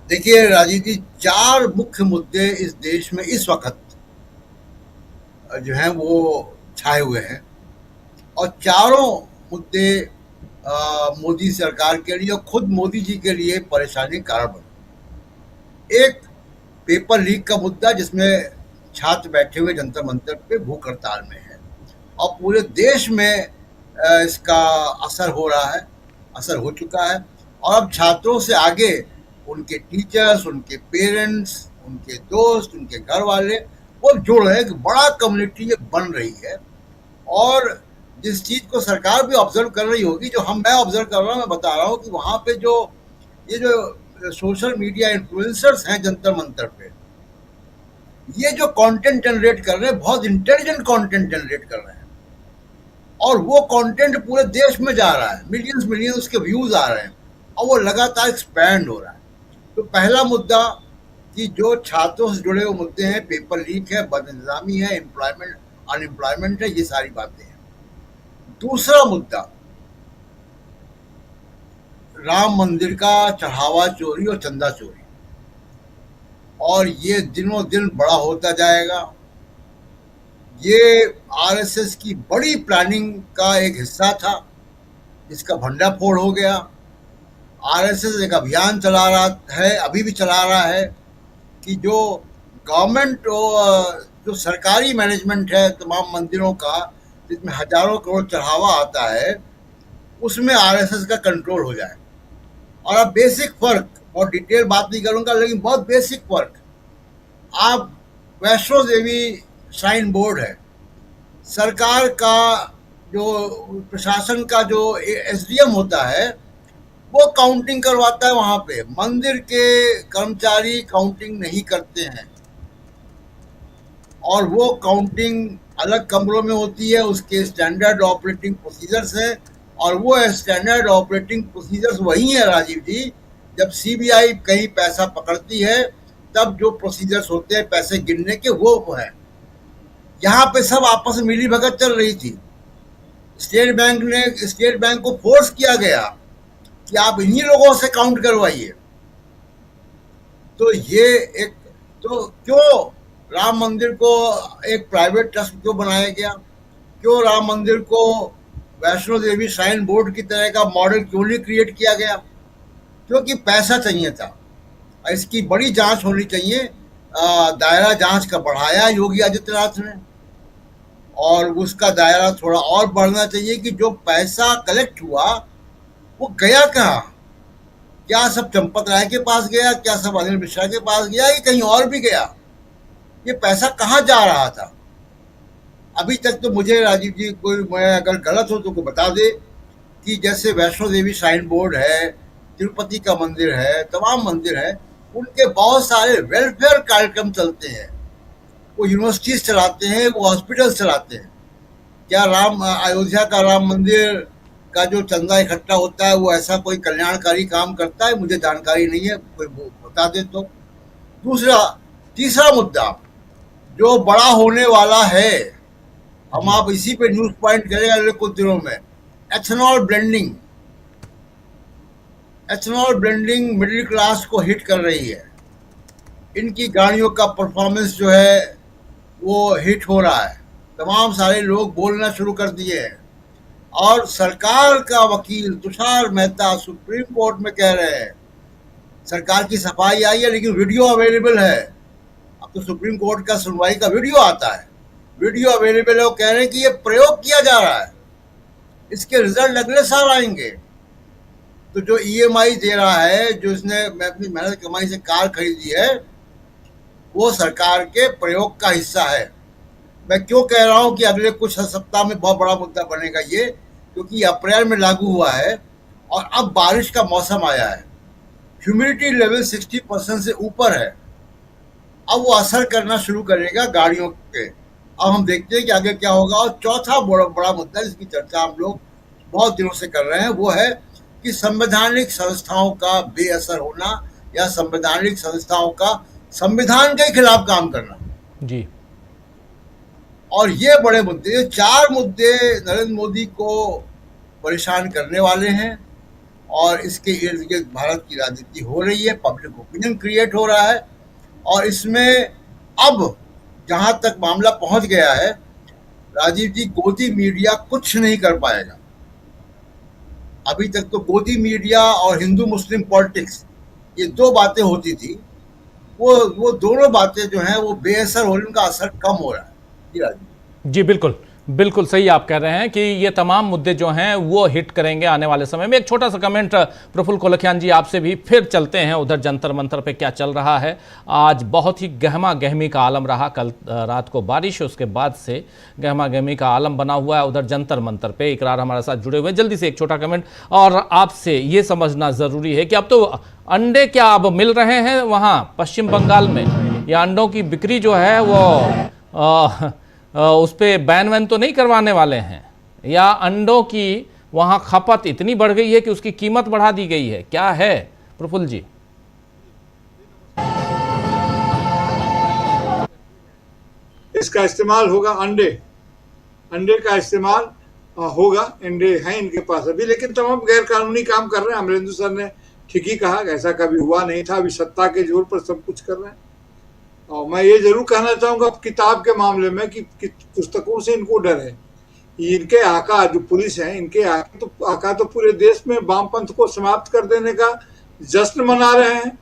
देखिए राजीव जी, 4 मुख्य मुद्दे इस देश में इस वक्त जो हैं वो छाए हुए हैं, और चारों मुद्दे मोदी सरकार के लिए और खुद मोदी जी के लिए परेशानी कारण बने। एक पेपर लीक का मुद्दा, जिसमें छात्र बैठे हुए जंतर मंतर पे भूख हड़ताल में है, और पूरे देश में इसका असर हो रहा है, असर हो चुका है। और अब छात्रों से आगे उनके टीचर्स, उनके पेरेंट्स, उनके दोस्त, उनके घर वाले वो जुड़ रहे हैं, कि बड़ा कम्युनिटी ये बन रही है। और जिस चीज़ को सरकार भी ऑब्जर्व कर रही होगी, जो मैं ऑब्जर्व कर रहा हूँ, मैं बता रहा हूँ कि वहाँ पे ये जो सोशल मीडिया इन्फ्लुएंसर्स हैं जंतर मंतर पे, ये जो कंटेंट जनरेट कर रहे हैं, बहुत इंटेलिजेंट कंटेंट जनरेट कर रहे हैं, और वो कंटेंट पूरे देश में जा रहा है, मिलियंस उसके व्यूज आ रहे हैं, और वो लगातार एक्सपैंड हो रहा है। तो पहला मुद्दा कि जो छात्रों से जुड़े हुए मुद्दे हैं, पेपर लीक है, बदनिज़ामी है, एम्प्लॉयमेंट अनएम्प्लॉयमेंट है, ये सारी बातें हैं। दूसरा मुद्दा, राम मंदिर का चढ़ावा चोरी और चंदा चोरी, और ये दिनों दिन बड़ा होता जाएगा। ये आरएसएस की बड़ी प्लानिंग का एक हिस्सा था, जिसका भंडाफोड़ हो गया। आरएसएस एक अभियान चला रहा है, अभी भी चला रहा है, कि जो गवर्नमेंट जो सरकारी मैनेजमेंट है तमाम मंदिरों का, जिसमें हजारों करोड़ चढ़ावा आता है, उसमें आरएसएस का कंट्रोल हो जाए। और अब बेसिक फर्क, बहुत डिटेल बात नहीं करूंगा, लेकिन बहुत बेसिक फर्क, आप वैष्णो देवी श्राइन बोर्ड है, सरकार का जो प्रशासन का जो एसडीएम होता है, वो काउंटिंग करवाता है वहां पे। मंदिर के कर्मचारी काउंटिंग नहीं करते हैं, और वो काउंटिंग अलग कमरों में होती है, उसके स्टैंडर्ड ऑपरेटिंग प्रोसीजर्स हैं। और वो स्टैंडर्ड ऑपरेटिंग प्रोसीजर्स वही है राजीव जी, जब सीबीआई कहीं पैसा पकड़ती है, तब जो प्रोसीजर्स होते हैं पैसे गिनने के, वो है। यहाँ पे सब आपस में मिली भगत चल रही थी। स्टेट बैंक को फोर्स किया गया कि आप इन्हीं लोगों से काउंट करवाइए। तो ये एक, तो क्यों राम मंदिर को एक प्राइवेट ट्रस्ट क्यों बनाया गया? क्यों राम मंदिर को वैष्णो देवी श्राइन बोर्ड की तरह का मॉडल क्यों नहीं क्रिएट किया गया? क्योंकि पैसा चाहिए था। इसकी बड़ी जांच होनी चाहिए। दायरा जांच का बढ़ाया योगी आदित्यनाथ ने, और उसका दायरा थोड़ा और बढ़ना चाहिए कि जो पैसा कलेक्ट हुआ वो गया कहाँ? क्या सब चंपत राय के पास गया? क्या सब अनिल मिश्रा के पास गया? या कहीं और भी गया? ये पैसा कहाँ जा रहा था? अभी तक तो मुझे राजीव जी, कोई मैं अगर गलत हो तो कोई बता दे, कि जैसे वैष्णो देवी श्राइन बोर्ड है, तिरुपति का मंदिर है, तमाम मंदिर है, उनके बहुत सारे वेलफेयर कार्यक्रम चलते हैं। वो यूनिवर्सिटीज चलाते हैं, वो हॉस्पिटल चलाते हैं। क्या अयोध्या का राम मंदिर का जो चंदा इकट्ठा होता है वो ऐसा कोई कल्याणकारी काम करता है? मुझे जानकारी नहीं है, कोई बता दे तो। तीसरा मुद्दा जो बड़ा होने वाला है, हम आप इसी पे न्यूज पॉइंट करेंगे अगले कुछ दिनों में, एथेनॉल ब्लेंडिंग मिडिल क्लास को हिट कर रही है। इनकी गाड़ियों का परफॉर्मेंस जो है वो हिट हो रहा है। तमाम सारे लोग बोलना शुरू कर दिए हैं, और सरकार का वकील तुषार मेहता सुप्रीम कोर्ट में कह रहे हैं, सरकार की सफाई आई है लेकिन वीडियो अवेलेबल है। अब तो सुप्रीम कोर्ट का सुनवाई का वीडियो आता है, वीडियो अवेलेबल है। वो कह रहे हैं कि ये प्रयोग किया जा रहा है, इसके रिजल्ट अगले साल आएंगे। तो जो EMI दे रहा है, जो इसने अपनी मेहनत कमाई से कार खरीदी है, वो सरकार के प्रयोग का हिस्सा है। मैं क्यों कह रहा हूं कि अगले कुछ सप्ताह में बहुत बड़ा मुद्दा बनेगा ये, क्योंकि अप्रैल में लागू हुआ है और अब बारिश का मौसम आया है। ह्यूमिडिटी लेवल 60% से ऊपर है। अब वो असर करना शुरू करेगा गाड़ियों पे। अब हम देखते हैं कि आगे क्या होगा। और चौथा बड़ा मुद्दा जिसकी चर्चा हम लोग बहुत दिनों से कर रहे हैं, वो है कि संवैधानिक संस्थाओं का बेअसर होना, या संवैधानिक संस्थाओं का संविधान के खिलाफ काम करना जी। और ये बड़े मुद्दे, 4 मुद्दे नरेंद्र मोदी को परेशान करने वाले हैं, और इसके इर्द गिर्द भारत की राजनीति हो रही है, पब्लिक ओपिनियन क्रिएट हो रहा है। और इसमें अब जहां तक मामला पहुंच गया है, राजीव जी, गोदी मीडिया कुछ नहीं कर पाएगा। अभी तक तो गोदी मीडिया और हिंदू मुस्लिम पॉलिटिक्स, ये 2 बातें होती थी, वो दोनों बातें जो हैं वो बेअसर हो रही, उनका असर कम हो रहा है। जी राजीव जी, बिल्कुल सही आप कह रहे हैं कि ये तमाम मुद्दे जो हैं वो हिट करेंगे आने वाले समय में। एक छोटा सा कमेंट प्रफुल्ल कोलखियान जी आपसे भी फिर चलते हैं उधर जंतर मंतर पे क्या चल रहा है। आज बहुत ही गहमा गहमी का आलम रहा, कल रात को बारिश, उसके बाद से गहमा गहमी का आलम बना हुआ है उधर जंतर मंतर पे। इकरार हमारे साथ जुड़े हुए, जल्दी से एक छोटा कमेंट। और आपसे ये समझना ज़रूरी है कि अब तो अंडे क्या अब मिल रहे हैं वहाँ पश्चिम बंगाल में, या अंडों की बिक्री जो है वो उस पर बैन वैन तो नहीं करवाने वाले हैं, या अंडों की वहाँ खपत इतनी बढ़ गई है कि उसकी कीमत बढ़ा दी गई है? क्या है प्रफुल्ल जी? इसका इस्तेमाल होगा, अंडे का इस्तेमाल होगा। अंडे हैं इनके पास अभी, लेकिन तमाम गैर कानूनी काम कर रहे हैं। अमरेंद्र सर ने ठीक ही कहा, ऐसा कभी हुआ नहीं था। अभी सत्ता के जोर पर सब कुछ कर रहे हैं। और मैं ये जरूर कहना चाहूंगा किताब के मामले में कि पुस्तकों से इनको डर है। इनके आका जो पुलिस है, इनके आका तो पूरे देश में वामपंथ को समाप्त कर देने का जश्न मना रहे हैं।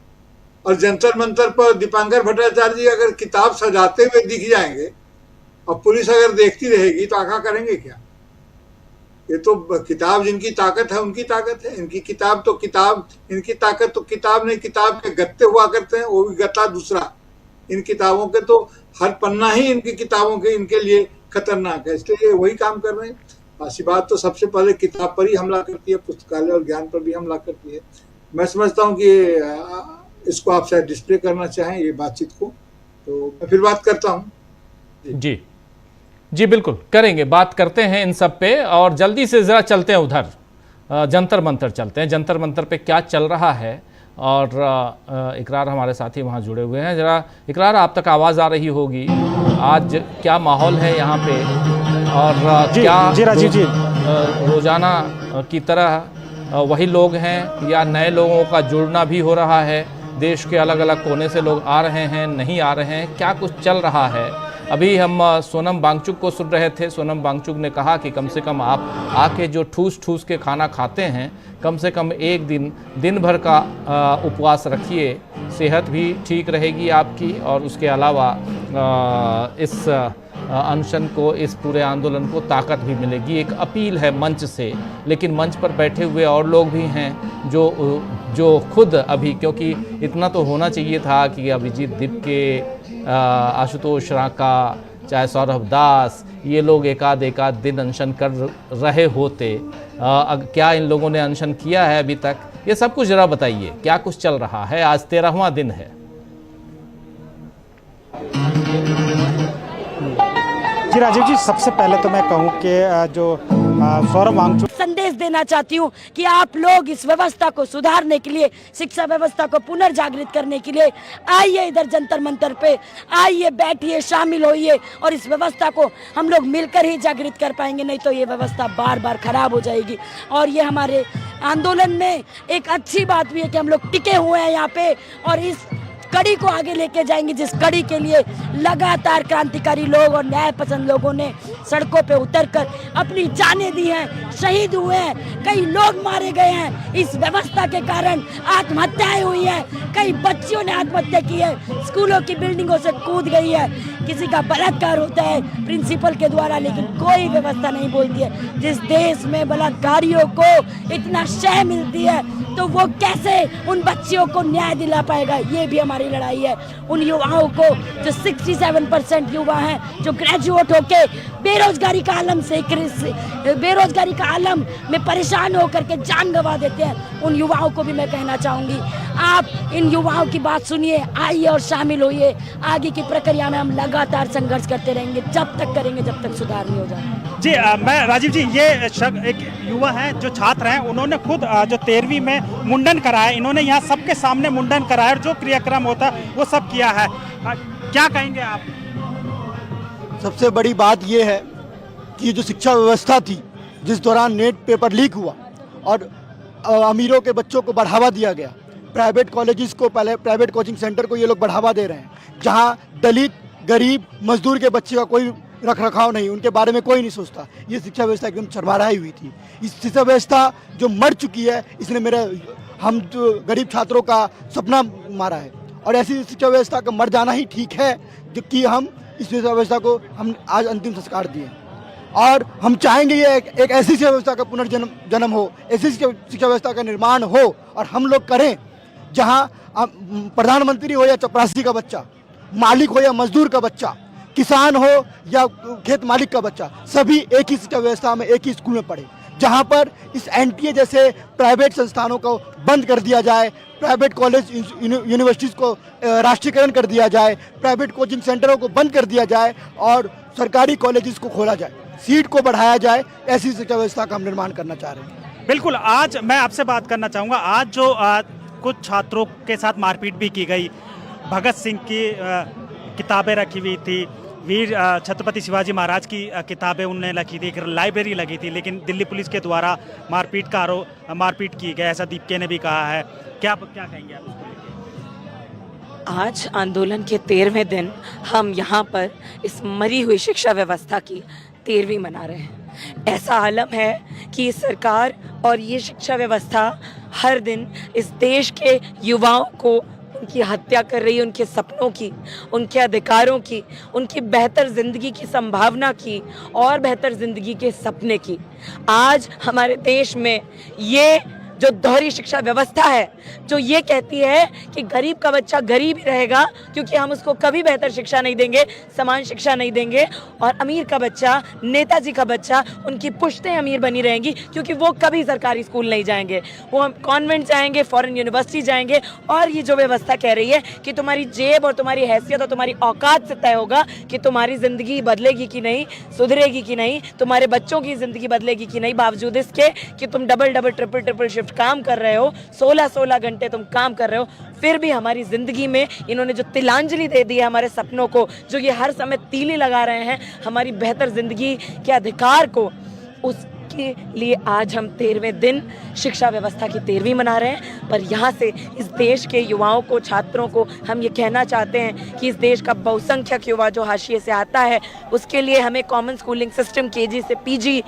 और जंतर मंतर पर दीपांकर भट्टाचार्य जी अगर किताब सजाते हुए दिख जाएंगे और पुलिस अगर देखती रहेगी तो आका करेंगे क्या? ये तो किताब जिनकी ताकत है उनकी ताकत है। इनकी किताब तो किताब, इनकी ताकत तो किताब नहीं, किताब के गत्ते हुआ करते हैं, वो भी गत्ता दूसरा। इन किताबों के तो हर पन्ना ही इनकी किताबों के इनके लिए खतरनाक है, इसलिए ये वही काम कर रहे हैं। ऐसी बात तो सबसे पहले किताब पर ही हमला करती है, पुस्तकालय और ज्ञान पर भी हमला करती है। मैं समझता हूँ कि इसको आप शायद डिस्प्ले करना चाहें ये बातचीत को, तो मैं फिर बात करता हूँ। जी बिल्कुल करेंगे, बात करते हैं इन सब पे। और जल्दी से ज़रा चलते हैं उधर जंतर मंतर, चलते हैं जंतर मंतर पे क्या चल रहा है। और इकरार हमारे साथी वहाँ जुड़े हुए हैं। ज़रा इकरार, आप तक आवाज़ आ रही होगी, आज क्या माहौल है यहाँ पे? और जी, क्या जी राजीव जी, रोज़ाना की तरह वही लोग हैं या नए लोगों का जुड़ना भी हो रहा है? देश के अलग अलग कोने से लोग आ रहे हैं, नहीं आ रहे हैं, क्या कुछ चल रहा है? अभी हम सोनम वांगचुक को सुन रहे थे। सोनम वांगचुक ने कहा कि कम से कम आप आके जो ठूस ठूस के खाना खाते हैं, कम से कम एक दिन भर का उपवास रखिए, सेहत भी ठीक रहेगी आपकी और उसके अलावा इस अनशन को, इस पूरे आंदोलन को ताकत भी मिलेगी। एक अपील है मंच से, लेकिन मंच पर बैठे हुए और लोग भी हैं जो खुद अभी, क्योंकि इतना तो होना चाहिए था कि अभिजीत दिपके, आशुतोष राका, चाहे सौरभ दास, ये लोग एकाध दिन अनशन कर रहे होते। क्या इन लोगों ने अनशन किया है अभी तक? ये सब कुछ जरा बताइए, क्या कुछ चल रहा है? आज 13वां दिन है। जी राजीव जी, सबसे पहले तो मैं कहूँ कि जो सौरभ वांगचुक, संदेश देना चाहती हूँ कि आप लोग इस व्यवस्था को सुधारने के लिए, शिक्षा व्यवस्था को पुनर्जागृत करने के लिए आइए, इधर जंतर मंतर पे आइए, बैठिए, शामिल होइए और इस व्यवस्था को हम लोग मिलकर ही जागृत कर पाएंगे। नहीं तो ये व्यवस्था बार बार खराब हो जाएगी। और ये हमारे आंदोलन में एक अच्छी बात भी है कि हम लोग टिके हुए हैं यहाँ पे और इस कड़ी को आगे लेके जाएंगे, जिस कड़ी के लिए लगातार क्रांतिकारी लोग और न्याय पसंद लोगों ने सड़कों पे उतरकर अपनी जानें दी हैं, शहीद हुए हैं, कई लोग मारे गए हैं, इस व्यवस्था के कारण आत्महत्याएं हुई हैं, कई बच्चियों ने आत्महत्या की है, स्कूलों की बिल्डिंगों से कूद गई है, किसी का बलात्कार होता है प्रिंसिपल के द्वारा, लेकिन कोई व्यवस्था नहीं बोलती है। जिस देश में बलात्कारियों को इतना शह मिलती है तो वो कैसे उन बच्चियों को न्याय दिला पाएगा? ये भी हमारी लड़ाई है। उन युवाओं को जो 67% युवा हैं जो ग्रेजुएट होके बेरोजगारी का आलम में परेशान होकर के जान गंवा देते हैं, उन युवाओं को भी मैं कहना चाहूँगी, आप इन युवाओं की बात सुनिए, आइए और शामिल होइए। आगे की प्रक्रिया में हम लगातार संघर्ष करते रहेंगे, जब तक करेंगे जब तक सुधार नहीं हो जाए। जी मैं राजीव जी, ये एक युवा हैं जो छात्र हैं, उन्होंने खुद जो 13वीं में मुंडन कराया, इन्होंने यहाँ सबके सामने मुंडन कराया और जो क्रियाक्रम होता है वो सब किया है। क्या कहेंगे आप? सबसे बड़ी बात ये है कि जो शिक्षा व्यवस्था थी, जिस दौरान नेट पेपर लीक हुआ और अमीरों के बच्चों को बढ़ावा दिया गया, प्राइवेट कॉलेजेस को, पहले प्राइवेट कोचिंग सेंटर को ये लोग बढ़ावा दे रहे हैं, जहाँ दलित, गरीब, मजदूर के बच्चे का कोई रख रखाव नहीं, उनके बारे में कोई नहीं सोचता। ये शिक्षा व्यवस्था एकदम चरमराई हुई थी। इस शिक्षा व्यवस्था जो मर चुकी है, इसने हम जो गरीब छात्रों का सपना मारा है और ऐसी शिक्षा व्यवस्था का मर जाना ही ठीक है, जो कि हम इस शिक्षा व्यवस्था को हम आज अंतिम संस्कार दिए और हम चाहेंगे ये एक ऐसी शिक्षा व्यवस्था का पुनर्जन्म हो, ऐसी शिक्षा व्यवस्था का निर्माण हो और हम लोग करें जहाँ प्रधानमंत्री हो या चपरासी का बच्चा, मालिक हो या मजदूर का बच्चा, किसान हो या खेत मालिक का बच्चा, सभी एक ही शिक्षा व्यवस्था में, एक ही स्कूल में पढ़े, जहां पर इस एनटीए जैसे प्राइवेट संस्थानों को बंद कर दिया जाए, प्राइवेट कॉलेज यूनिवर्सिटीज़ को राष्ट्रीयकरण कर दिया जाए, प्राइवेट कोचिंग सेंटरों को बंद कर दिया जाए और सरकारी कॉलेजेस को खोला जाए, सीट को बढ़ाया जाए। ऐसी शिक्षा व्यवस्था का हम निर्माण करना चाह रहे हैं। बिल्कुल। आज मैं आपसे बात करना चाहूँगा, आज जो कुछ छात्रों के साथ मारपीट भी की गई, भगत सिंह की किताबें रखी हुई थी, वीर छत्रपति शिवाजी महाराज की किताबें उन्होंने लिखी थी, एक लाइब्रेरी लगी थी, लेकिन दिल्ली पुलिस के द्वारा मारपीट की गई, ऐसा दीपके ने भी कहा है। क्या कहेंगे आप उसको लेकर? आज आंदोलन के 13वें दिन हम यहाँ पर इस मरी हुई शिक्षा व्यवस्था की 13वीं मना रहे हैं। ऐसा आलम है कि सरकार और ये शिक्षा व्यवस्था हर दिन इस देश के युवाओं को उनकी हत्या कर रही है, उनके सपनों की, उनके अधिकारों की, उनकी बेहतर ज़िंदगी की संभावना की और बेहतर ज़िंदगी के सपने की। आज हमारे देश में ये जो दोहरी शिक्षा व्यवस्था है, जो ये कहती है कि गरीब का बच्चा गरीब ही रहेगा क्योंकि हम उसको कभी बेहतर शिक्षा नहीं देंगे, समान शिक्षा नहीं देंगे, और अमीर का बच्चा, नेताजी का बच्चा, उनकी पुश्तें अमीर बनी रहेंगी क्योंकि वो कभी सरकारी स्कूल नहीं जाएंगे, वो हम कॉन्वेंट जाएंगे, फॉरेन यूनिवर्सिटी जाएंगे। और ये जो व्यवस्था कह रही है कि तुम्हारी जेब और तुम्हारी हैसियत और तुम्हारी औकात से तय होगा कि तुम्हारी ज़िंदगी बदलेगी कि नहीं, सुधरेगी कि नहीं, तुम्हारे बच्चों की ज़िंदगी बदलेगी कि नहीं, बावजूद इसके कि तुम डबल ट्रिपल शिफ्ट काम कर रहे हो, 16 घंटे तुम काम कर रहे हो, फिर भी हमारी जिंदगी में इन्होंने जो तिलांजलि दे दी है हमारे सपनों को, जो ये हर समय तीली लगा रहे हैं हमारी बेहतर जिंदगी के अधिकार को, इसीलिए आज हम 13वें दिन शिक्षा व्यवस्था की 13वीं मना रहे हैं। पर यहाँ से इस देश के युवाओं को, छात्रों को हम ये कहना चाहते हैं कि इस देश का बहुसंख्यक युवा जो हाशिए से आता है, उसके लिए हमें कॉमन स्कूलिंग सिस्टम केजी से पीजी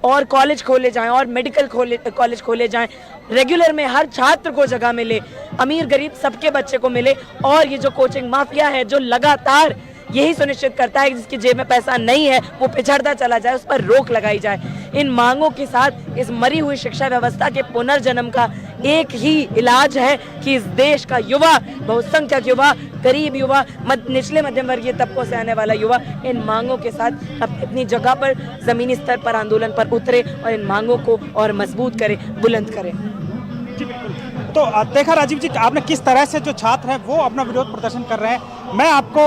और कॉलेज खोले जाएं और मेडिकल कॉलेज खोले जाएं। रेगुलर में हर छात्र को जगह मिले, अमीर गरीब सबके बच्चे को मिले। और ये जो कोचिंग माफिया है जो लगातार यही सुनिश्चित करता है कि जिसकी जेब में पैसा नहीं है वो पिछड़ता चला जाए, उस पर रोक लगाई जाए। इन मांगों के साथ इस मरी हुई शिक्षा व्यवस्था के पुनर्जन्म का एक ही इलाज है कि इस देश का युवा, बहुसंख्यक युवा, गरीब युवा, निचले मध्यम वर्गीय तबकों से आने वाला युवा इन मांगों के साथ अपनी जगह पर जमीनी स्तर पर आंदोलन पर उतरे और इन मांगों को और मजबूत करे, बुलंद करे। जी बिल्कुल। तो देखा राजीव जी, आपने किस तरह से जो छात्र हैं वो अपना विरोध प्रदर्शन कर रहे हैं। मैं आपको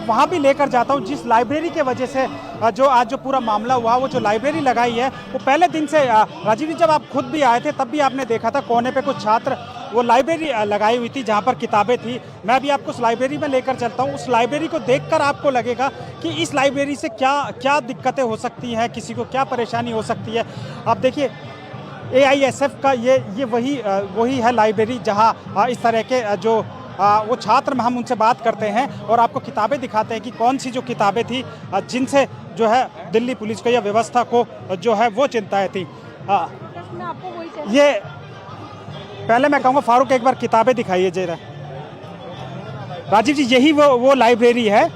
वहाँ भी लेकर जाता हूँ जिस लाइब्रेरी के वजह से जो आज जो पूरा मामला हुआ, वो जो लाइब्रेरी लगाई है वो पहले दिन से राजीव जी जब आप खुद भी आए थे तब भी आपने देखा था कोने पे कुछ छात्र वो लाइब्रेरी लगाई हुई थी जहाँ पर किताबें थी। मैं भी आपको उस लाइब्रेरी में लेकर चलता हूँ। उस लाइब्रेरी को देखकर आपको लगेगा कि इस लाइब्रेरी से क्या क्या दिक्कतें हो सकती हैं, किसी को क्या परेशानी हो सकती है। आप देखिए AISF का ये वही है लाइब्रेरी जहाँ इस तरह के जो वो छात्र हम उनसे बात करते हैं और आपको किताबें दिखाते हैं कि कौन सी जो किताबें थी जिनसे जो है दिल्ली पुलिस को या व्यवस्था को जो है वो चिंताएं थी। ये पहले मैं कहूँगा फारूक एक बार किताबें दिखाइए जरा। राजीव जी यही वो लाइब्रेरी है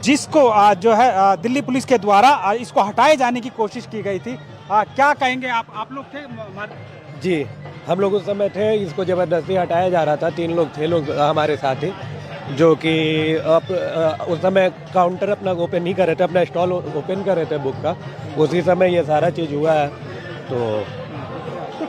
जिसको जो है दिल्ली पुलिस के द्वारा इसको हटाए जाने की कोशिश की गई थी। क्या कहेंगे आप लोग थे? जी हम लोग उस समय थे, इसको ज़बरदस्ती हटाया जा रहा था। 3 लोग थे हमारे साथी जो कि उस समय काउंटर अपना ओपन नहीं कर रहे थे, अपना स्टॉल ओपन कर रहे थे बुक का। उसी समय ये सारा चीज़ हुआ है। तो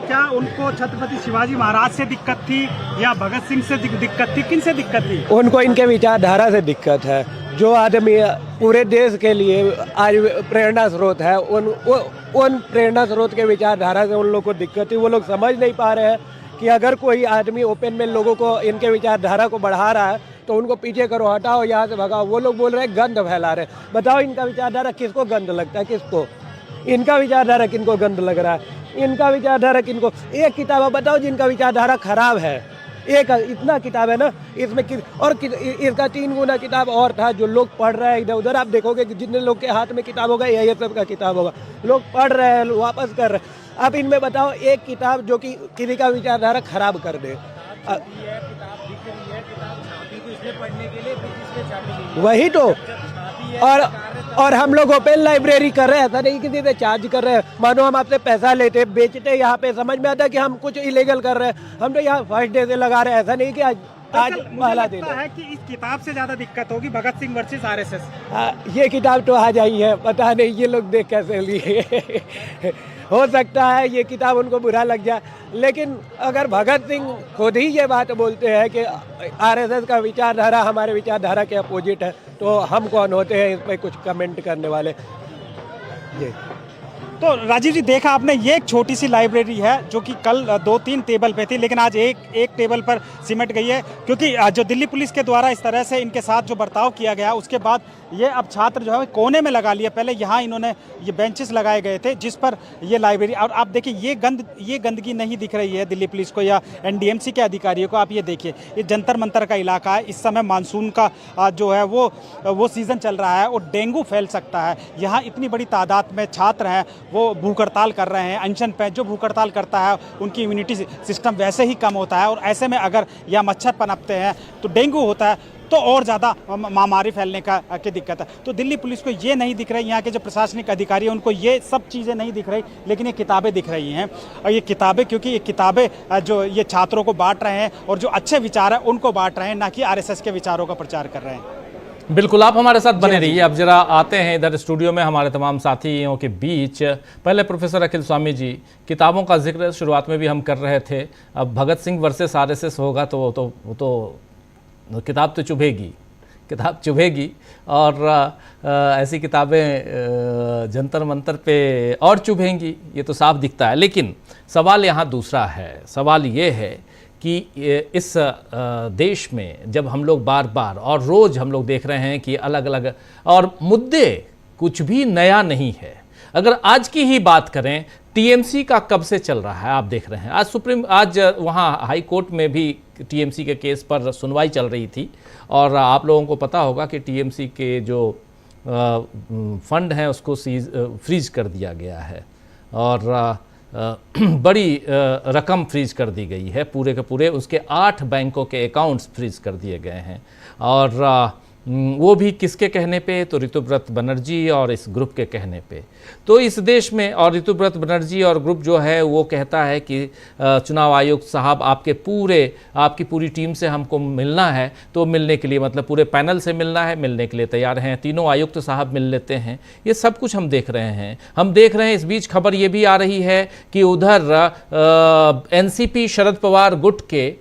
क्या उनको छत्रपति शिवाजी महाराज से दिक्कत थी या भगत सिंह से दिक्कत थी? किन से दिक्कत थी? उनको इनके विचारधारा से दिक्कत है। जो आदमी पूरे देश के लिए आज प्रेरणा स्रोत है, उन प्रेरणा स्रोत के विचारधारा से उन लोग को दिक्कत थी। वो लोग समझ नहीं पा रहे हैं कि अगर कोई आदमी ओपन में लोगों को इनके विचारधारा को बढ़ा रहा है तो उनको पीछे करो, हटाओ, यहाँ से भगाओ। वो लोग बोल रहे हैं गंद फैला रहे। बताओ इनका विचारधारा किसको गंद लगता है? किसको? इनका विचारधारा किनको गंद लग रहा है? इनका विचारधारा किनको? एक किताब बताओ जिनका विचारधारा खराब है। एक इतना किताब है ना इसमें इसका 3 गुना किताब और था जो लोग पढ़ रहे हैं। इधर उधर आप देखोगे कि जितने लोग के हाथ में किताब होगा ये सब का किताब होगा, लोग पढ़ रहे हैं, वापस कर रहे हैं। आप इनमें बताओ एक किताब जो कि किसी का विचारधारा खराब कर दे। वही तो। और हम लोग ओपन लाइब्रेरी कर रहे हैं, ऐसा नहीं किसी से चार्ज कर रहे हैं। मानो हम आपसे पैसा लेते बेचते, यहाँ पे समझ में आता है कि हम कुछ इलीगल कर रहे हैं। हम तो यहाँ फर्स्ट डे से लगा रहे हैं, ऐसा नहीं कि आज पहला दिन है। कि इस किताब से ज्यादा दिक्कत होगी भगत सिंह वर्सेस RSS। ये किताब तो आ जाई है, पता नहीं ये लोग देख कैसे लिए। हो सकता है ये किताब उनको बुरा लग जाए, लेकिन अगर भगत सिंह खुद ही ये बात बोलते हैं कि RSS का विचारधारा हमारे विचारधारा के अपोजिट है, तो हम कौन होते हैं इस पर कुछ कमेंट करने वाले। जी तो राजीव जी देखा आपने, ये एक छोटी सी लाइब्रेरी है जो कि कल 2-3 टेबल पे थी, लेकिन आज एक टेबल पर सिमट गई है। क्योंकि जो दिल्ली पुलिस के द्वारा इस तरह से इनके साथ जो बर्ताव किया गया, उसके बाद ये अब छात्र जो है कोने में लगा लिया। पहले यहाँ इन्होंने ये बेंचेस लगाए गए थे जिस पर ये लाइब्रेरी, और आप देखिए ये गंदगी नहीं दिख रही है दिल्ली पुलिस को या NDMC के अधिकारियों को। आप ये देखिए, ये जंतर मंतर का इलाका है। इस समय मानसून का जो है वो सीज़न चल रहा है और डेंगू फैल सकता है। यहाँ इतनी बड़ी तादाद में छात्र हैं, वो भूख हड़ताल कर रहे हैं, अनशन पे। जो भूख हड़ताल करता है उनकी इम्यूनिटी सिस्टम वैसे ही कम होता है, और ऐसे में अगर यहाँ मच्छर पनपते हैं तो डेंगू होता है, तो और ज़्यादा महामारी फैलने की दिक्कत है। तो दिल्ली पुलिस को ये नहीं दिख रही, यहाँ के जो प्रशासनिक अधिकारी हैं उनको ये सब चीज़ें नहीं दिख रही, लेकिन ये किताबें दिख रही हैं। और ये किताबें, क्योंकि ये किताबें जो ये छात्रों को बांट रहे हैं और जो अच्छे विचार हैं उनको बांट रहे हैं, ना कि RSS के विचारों का प्रचार कर रहे हैं। बिल्कुल, आप हमारे साथ बने रहिए। अब जरा आते हैं इधर स्टूडियो में हमारे तमाम साथियों के बीच। पहले प्रोफेसर अखिल स्वामी जी, किताबों का जिक्र शुरुआत में भी हम कर रहे थे। अब भगत सिंह वर्सेस RSS होगा तो किताब तो चुभेगी, किताब चुभेगी। और ऐसी किताबें जंतर मंतर पे और चुभेंगी, ये तो साफ दिखता है। लेकिन सवाल यहाँ दूसरा है। सवाल ये है कि इस देश में जब हम लोग बार बार और रोज़ हम लोग देख रहे हैं कि अलग अलग और मुद्दे, कुछ भी नया नहीं है। अगर आज की ही बात करें, टीएमसी का कब से चल रहा है, आप देख रहे हैं आज वहाँ हाई कोर्ट में भी टीएमसी के केस पर सुनवाई चल रही थी। और आप लोगों को पता होगा कि टीएमसी के जो फंड हैं उसको फ्रीज कर दिया गया है और बड़ी रकम फ्रीज कर दी गई है, पूरे के पूरे उसके 8 बैंकों के अकाउंट्स फ्रीज कर दिए गए हैं। और वो भी किसके कहने पे, तो ऋतुव्रत बनर्जी और इस ग्रुप के कहने पे। तो इस देश में, और ऋतुव्रत बनर्जी और ग्रुप जो है वो कहता है कि चुनाव आयुक्त साहब आपकी पूरी टीम से हमको मिलना है, तो मिलने के लिए मतलब पूरे पैनल से मिलना है, मिलने के लिए तैयार हैं, तीनों आयुक्त साहब मिल लेते हैं। ये सब कुछ हम देख रहे हैं। इस बीच खबर ये भी आ रही है कि उधर एनसीपी शरद पवार गुट के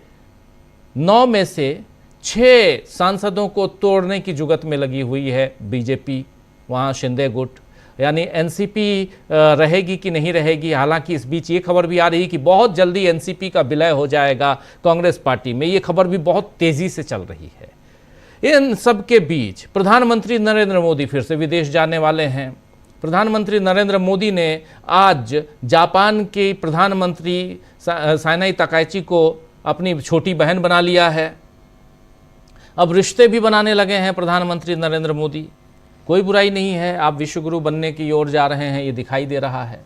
9 में से 6 सांसदों को तोड़ने की जुगत में लगी हुई है बीजेपी, वहाँ शिंदे गुट। यानी एनसीपी रहेगी कि नहीं रहेगी। हालांकि इस बीच ये खबर भी आ रही है कि बहुत जल्दी एनसीपी का विलय हो जाएगा कांग्रेस पार्टी में। ये खबर भी बहुत तेज़ी से चल रही है। इन सब के बीच प्रधानमंत्री नरेंद्र मोदी फिर से विदेश जाने वाले हैं। प्रधानमंत्री नरेंद्र मोदी ने आज जापान के प्रधानमंत्री सानाई तकाइची को अपनी छोटी बहन बना लिया है। अब रिश्ते भी बनाने लगे हैं प्रधानमंत्री नरेंद्र मोदी। कोई बुराई नहीं है, आप विश्वगुरु बनने की ओर जा रहे हैं, ये दिखाई दे रहा है।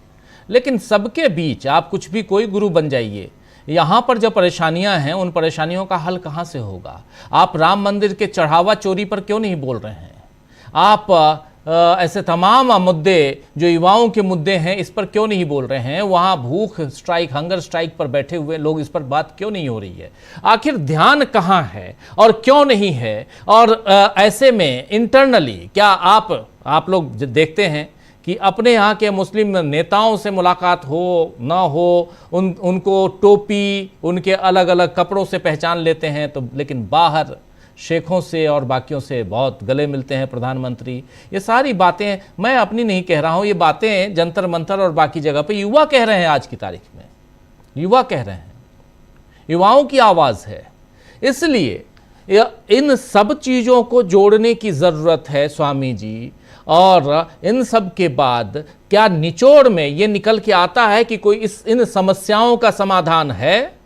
लेकिन सबके बीच आप कुछ भी कोई गुरु बन जाइए, यहाँ पर जो परेशानियां हैं उन परेशानियों का हल कहाँ से होगा? आप राम मंदिर के चढ़ावा चोरी पर क्यों नहीं बोल रहे हैं? आप ऐसे तमाम मुद्दे जो युवाओं के मुद्दे हैं इस पर क्यों नहीं बोल रहे हैं? वहाँ भूख स्ट्राइक, हंगर स्ट्राइक पर बैठे हुए लोग, इस पर बात क्यों नहीं हो रही है? आखिर ध्यान कहाँ है और क्यों नहीं है? और ऐसे में इंटरनली क्या आप लोग देखते हैं कि अपने यहाँ के मुस्लिम नेताओं से मुलाकात हो ना हो, उनको टोपी, उनके अलग अलग कपड़ों से पहचान लेते हैं, तो लेकिन बाहर शेखों से और बाकियों से बहुत गले मिलते हैं प्रधानमंत्री। ये सारी बातें मैं अपनी नहीं कह रहा हूँ, ये बातें जंतर मंतर और बाकी जगह पे युवा कह रहे हैं। आज की तारीख में युवा कह रहे हैं, युवाओं की आवाज़ है। इसलिए इन सब चीज़ों को जोड़ने की ज़रूरत है स्वामी जी। और इन सब के बाद क्या निचोड़ में ये निकल के आता है कि कोई इन समस्याओं का समाधान है,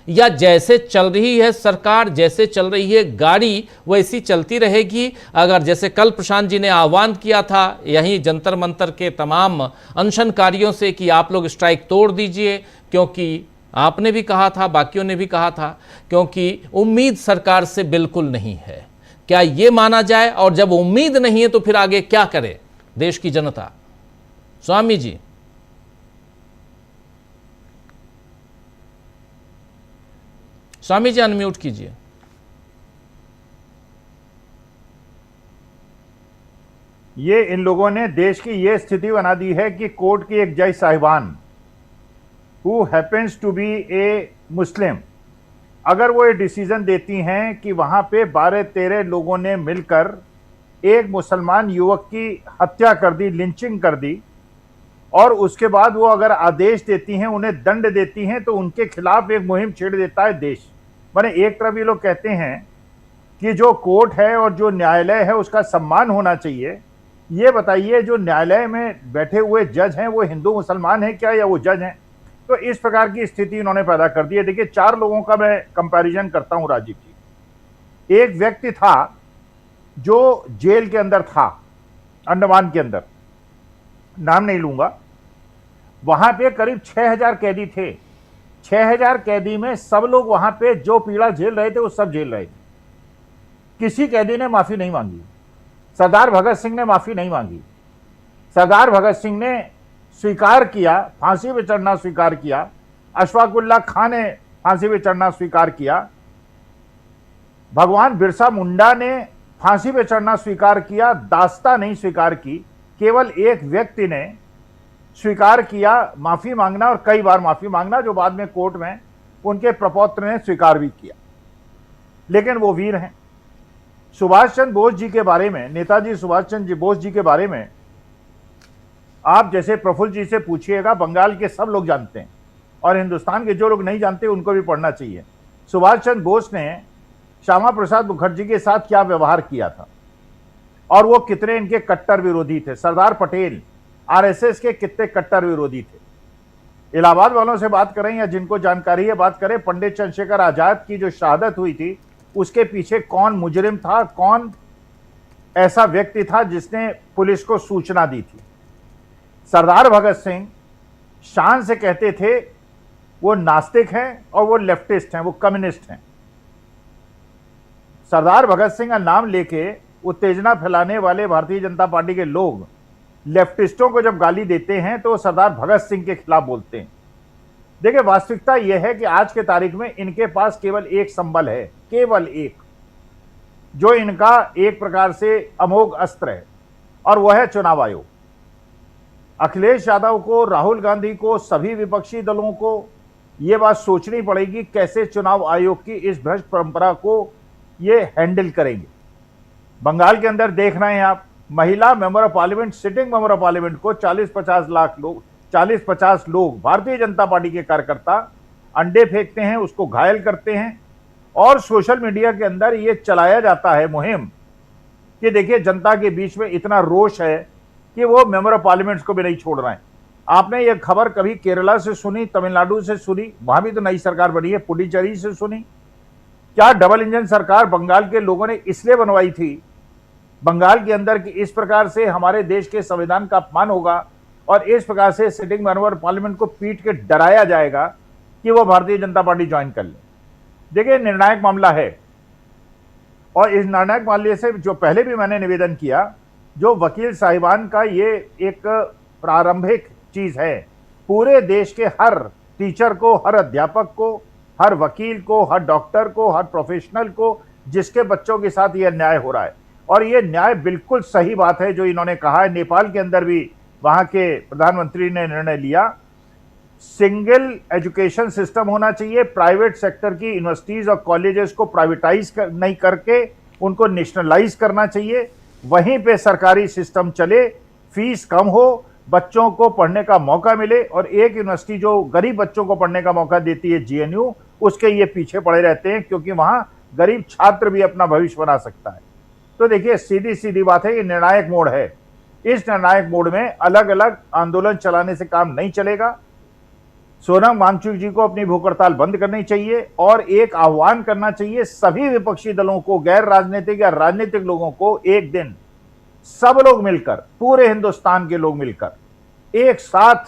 या जैसे चल रही है सरकार, जैसे चल रही है गाड़ी वैसी चलती रहेगी? अगर जैसे कल प्रशांत जी ने आह्वान किया था यहीं जंतर मंतर के तमाम अनशनकारियों से कि आप लोग स्ट्राइक तोड़ दीजिए, क्योंकि आपने भी कहा था, बाकियों ने भी कहा था, क्योंकि उम्मीद सरकार से बिल्कुल नहीं है। क्या ये माना जाए? और जब उम्मीद नहीं है तो फिर आगे क्या करे देश की जनता? स्वामी जी, स्वामी जी अनम्यूट कीजिए। ये इन लोगों ने देश की ये स्थिति बना दी है कि कोर्ट की एक जज साहिबान हु हैपेंस टू बी ए मुस्लिम, अगर वो ये डिसीजन देती हैं कि वहां पे 12-13 लोगों ने मिलकर एक मुसलमान युवक की हत्या कर दी, लिंचिंग कर दी, और उसके बाद वो अगर आदेश देती हैं, उन्हें दंड देती हैं, तो उनके खिलाफ एक मुहिम छेड़ देता है देश। माने एक तरफ ये लोग कहते हैं कि जो कोर्ट है और जो न्यायालय है उसका सम्मान होना चाहिए। ये बताइए, जो न्यायालय में बैठे हुए जज हैं वो हिंदू मुसलमान हैं क्या, या वो जज हैं? तो इस प्रकार की स्थिति इन्होंने पैदा कर दी है। देखिए, 4 लोगों का मैं कंपैरिजन करता हूं राजीव जी। एक व्यक्ति था जो जेल के अंदर था, अंडमान के अंदर, नाम नहीं लूंगा। वहां पे करीब 6000 कैदी थे। 6000 कैदी में सब लोग वहां पे जो पीड़ा झेल रहे थे वो सब झेल रहे थे। किसी कैदी ने माफी नहीं मांगी। सरदार भगत सिंह ने माफी नहीं मांगी। सरदार भगत सिंह ने स्वीकार किया, फांसी पे चढ़ना स्वीकार किया। अशफाकुल्लाह खान ने फांसी पे चढ़ना स्वीकार किया। भगवान बिरसा मुंडा ने फांसी पे चढ़ना स्वीकार किया, दास्ता नहीं स्वीकार की। केवल एक व्यक्ति ने स्वीकार किया माफी मांगना, और कई बार माफी मांगना, जो बाद में कोर्ट में उनके प्रपौत्र ने स्वीकार भी किया। लेकिन वो वीर हैं। सुभाष चंद्र बोस जी के बारे में, नेताजी सुभाष चंद्र बोस जी के बारे में आप जैसे प्रफुल्ल जी से पूछिएगा, बंगाल के सब लोग जानते हैं, और हिंदुस्तान के जो लोग नहीं जानते उनको भी पढ़ना चाहिए। सुभाष चंद्र बोस ने श्यामा प्रसाद मुखर्जी के साथ क्या व्यवहार किया था, और वो कितने इनके कट्टर विरोधी थे। सरदार पटेल, आरएसएस के कितने कट्टर विरोधी थे। इलाहाबाद वालों से बात करें या जिनको जानकारी है बात करें, पंडित चंद्रशेखर आजाद की जो शहादत हुई थी उसके पीछे कौन मुजरिम था, कौन ऐसा व्यक्ति था जिसने पुलिस को सूचना दी थी। सरदार भगत सिंह शान से कहते थे वो नास्तिक हैं और वो लेफ्टिस्ट हैं, वो कम्युनिस्ट हैं। सरदार भगत सिंह का नाम लेके उत्तेजना फैलाने वाले भारतीय जनता पार्टी के लोग लेफ्टिस्टों को जब गाली देते हैं तो सरदार भगत सिंह के खिलाफ बोलते हैं। देखिए, वास्तविकता यह है कि आज के तारीख में इनके पास केवल एक संबल है, केवल एक, जो इनका एक प्रकार से अमोघ अस्त्र है, और वह है चुनाव आयोग। अखिलेश यादव को, राहुल गांधी को, सभी विपक्षी दलों को यह बात सोचनी पड़ेगी कैसे चुनाव आयोग की इस भ्रष्ट परंपरा को ये हैंडल करेंगे। बंगाल के अंदर देख रहे हैं आप, महिला member of parliament, sitting member of parliament को 40-50 लोग भारतीय जनता पार्टी के कार्यकर्ता अंडे फेंकते हैं, उसको घायल करते हैं, और सोशल मीडिया के अंदर ये चलाया जाता है मुहिम कि देखिए जनता के बीच में इतना रोष है कि वो मेंबर ऑफ पार्लियामेंट्स को भी नहीं छोड़ रहे हैं। आपने ये खबर कभी केरला से सुनी, तमिलनाडु से सुनी, वहां भी तो नई सरकार बनी है, पुडुचेरी से सुनी? क्या डबल इंजन सरकार बंगाल के लोगों ने इसलिए बनवाई थी बंगाल के अंदर कि इस प्रकार से हमारे देश के संविधान का अपमान होगा और इस प्रकार से सिटिंग मेंबर पार्लियामेंट को पीट के डराया जाएगा कि वो भारतीय जनता पार्टी ज्वाइन कर ले? देखिए, निर्णायक मामला है, और इस निर्णायक मामले से जो पहले भी मैंने निवेदन किया, जो वकील साहिबान का ये एक प्रारंभिक चीज है, पूरे देश के हर टीचर को, हर अध्यापक को, हर वकील को, हर डॉक्टर को, हर प्रोफेशनल को जिसके बच्चों के साथ यह न्याय हो रहा है, और ये न्याय बिल्कुल सही बात है जो इन्होंने कहा है। नेपाल के अंदर भी वहां के प्रधानमंत्री ने निर्णय लिया, सिंगल एजुकेशन सिस्टम होना चाहिए, प्राइवेट सेक्टर की यूनिवर्सिटीज और कॉलेजेस को प्राइवेटाइज नहीं करके उनको नेशनलाइज करना चाहिए, वहीं पे सरकारी सिस्टम चले, फीस कम हो, बच्चों को पढ़ने का मौका मिले, और एक यूनिवर्सिटी जो गरीब बच्चों को पढ़ने का मौका देती है जीएनयू, उसके ये पीछे पड़े रहते हैं क्योंकि वहां गरीब छात्र भी अपना भविष्य बना सकता है। तो देखिए, सीधी सीधी बात है, ये निर्णायक मोड़ है। इस निर्णायक मोड़ में अलग अलग आंदोलन चलाने से काम नहीं चलेगा। सोनम वांगचुक जी को अपनी भूख हड़ताल बंद करनी चाहिए और एक आह्वान करना चाहिए सभी विपक्षी दलों को, गैर राजनीतिक या राजनीतिक लोगों को, एक दिन सब लोग मिलकर, पूरे हिंदुस्तान के लोग मिलकर एक साथ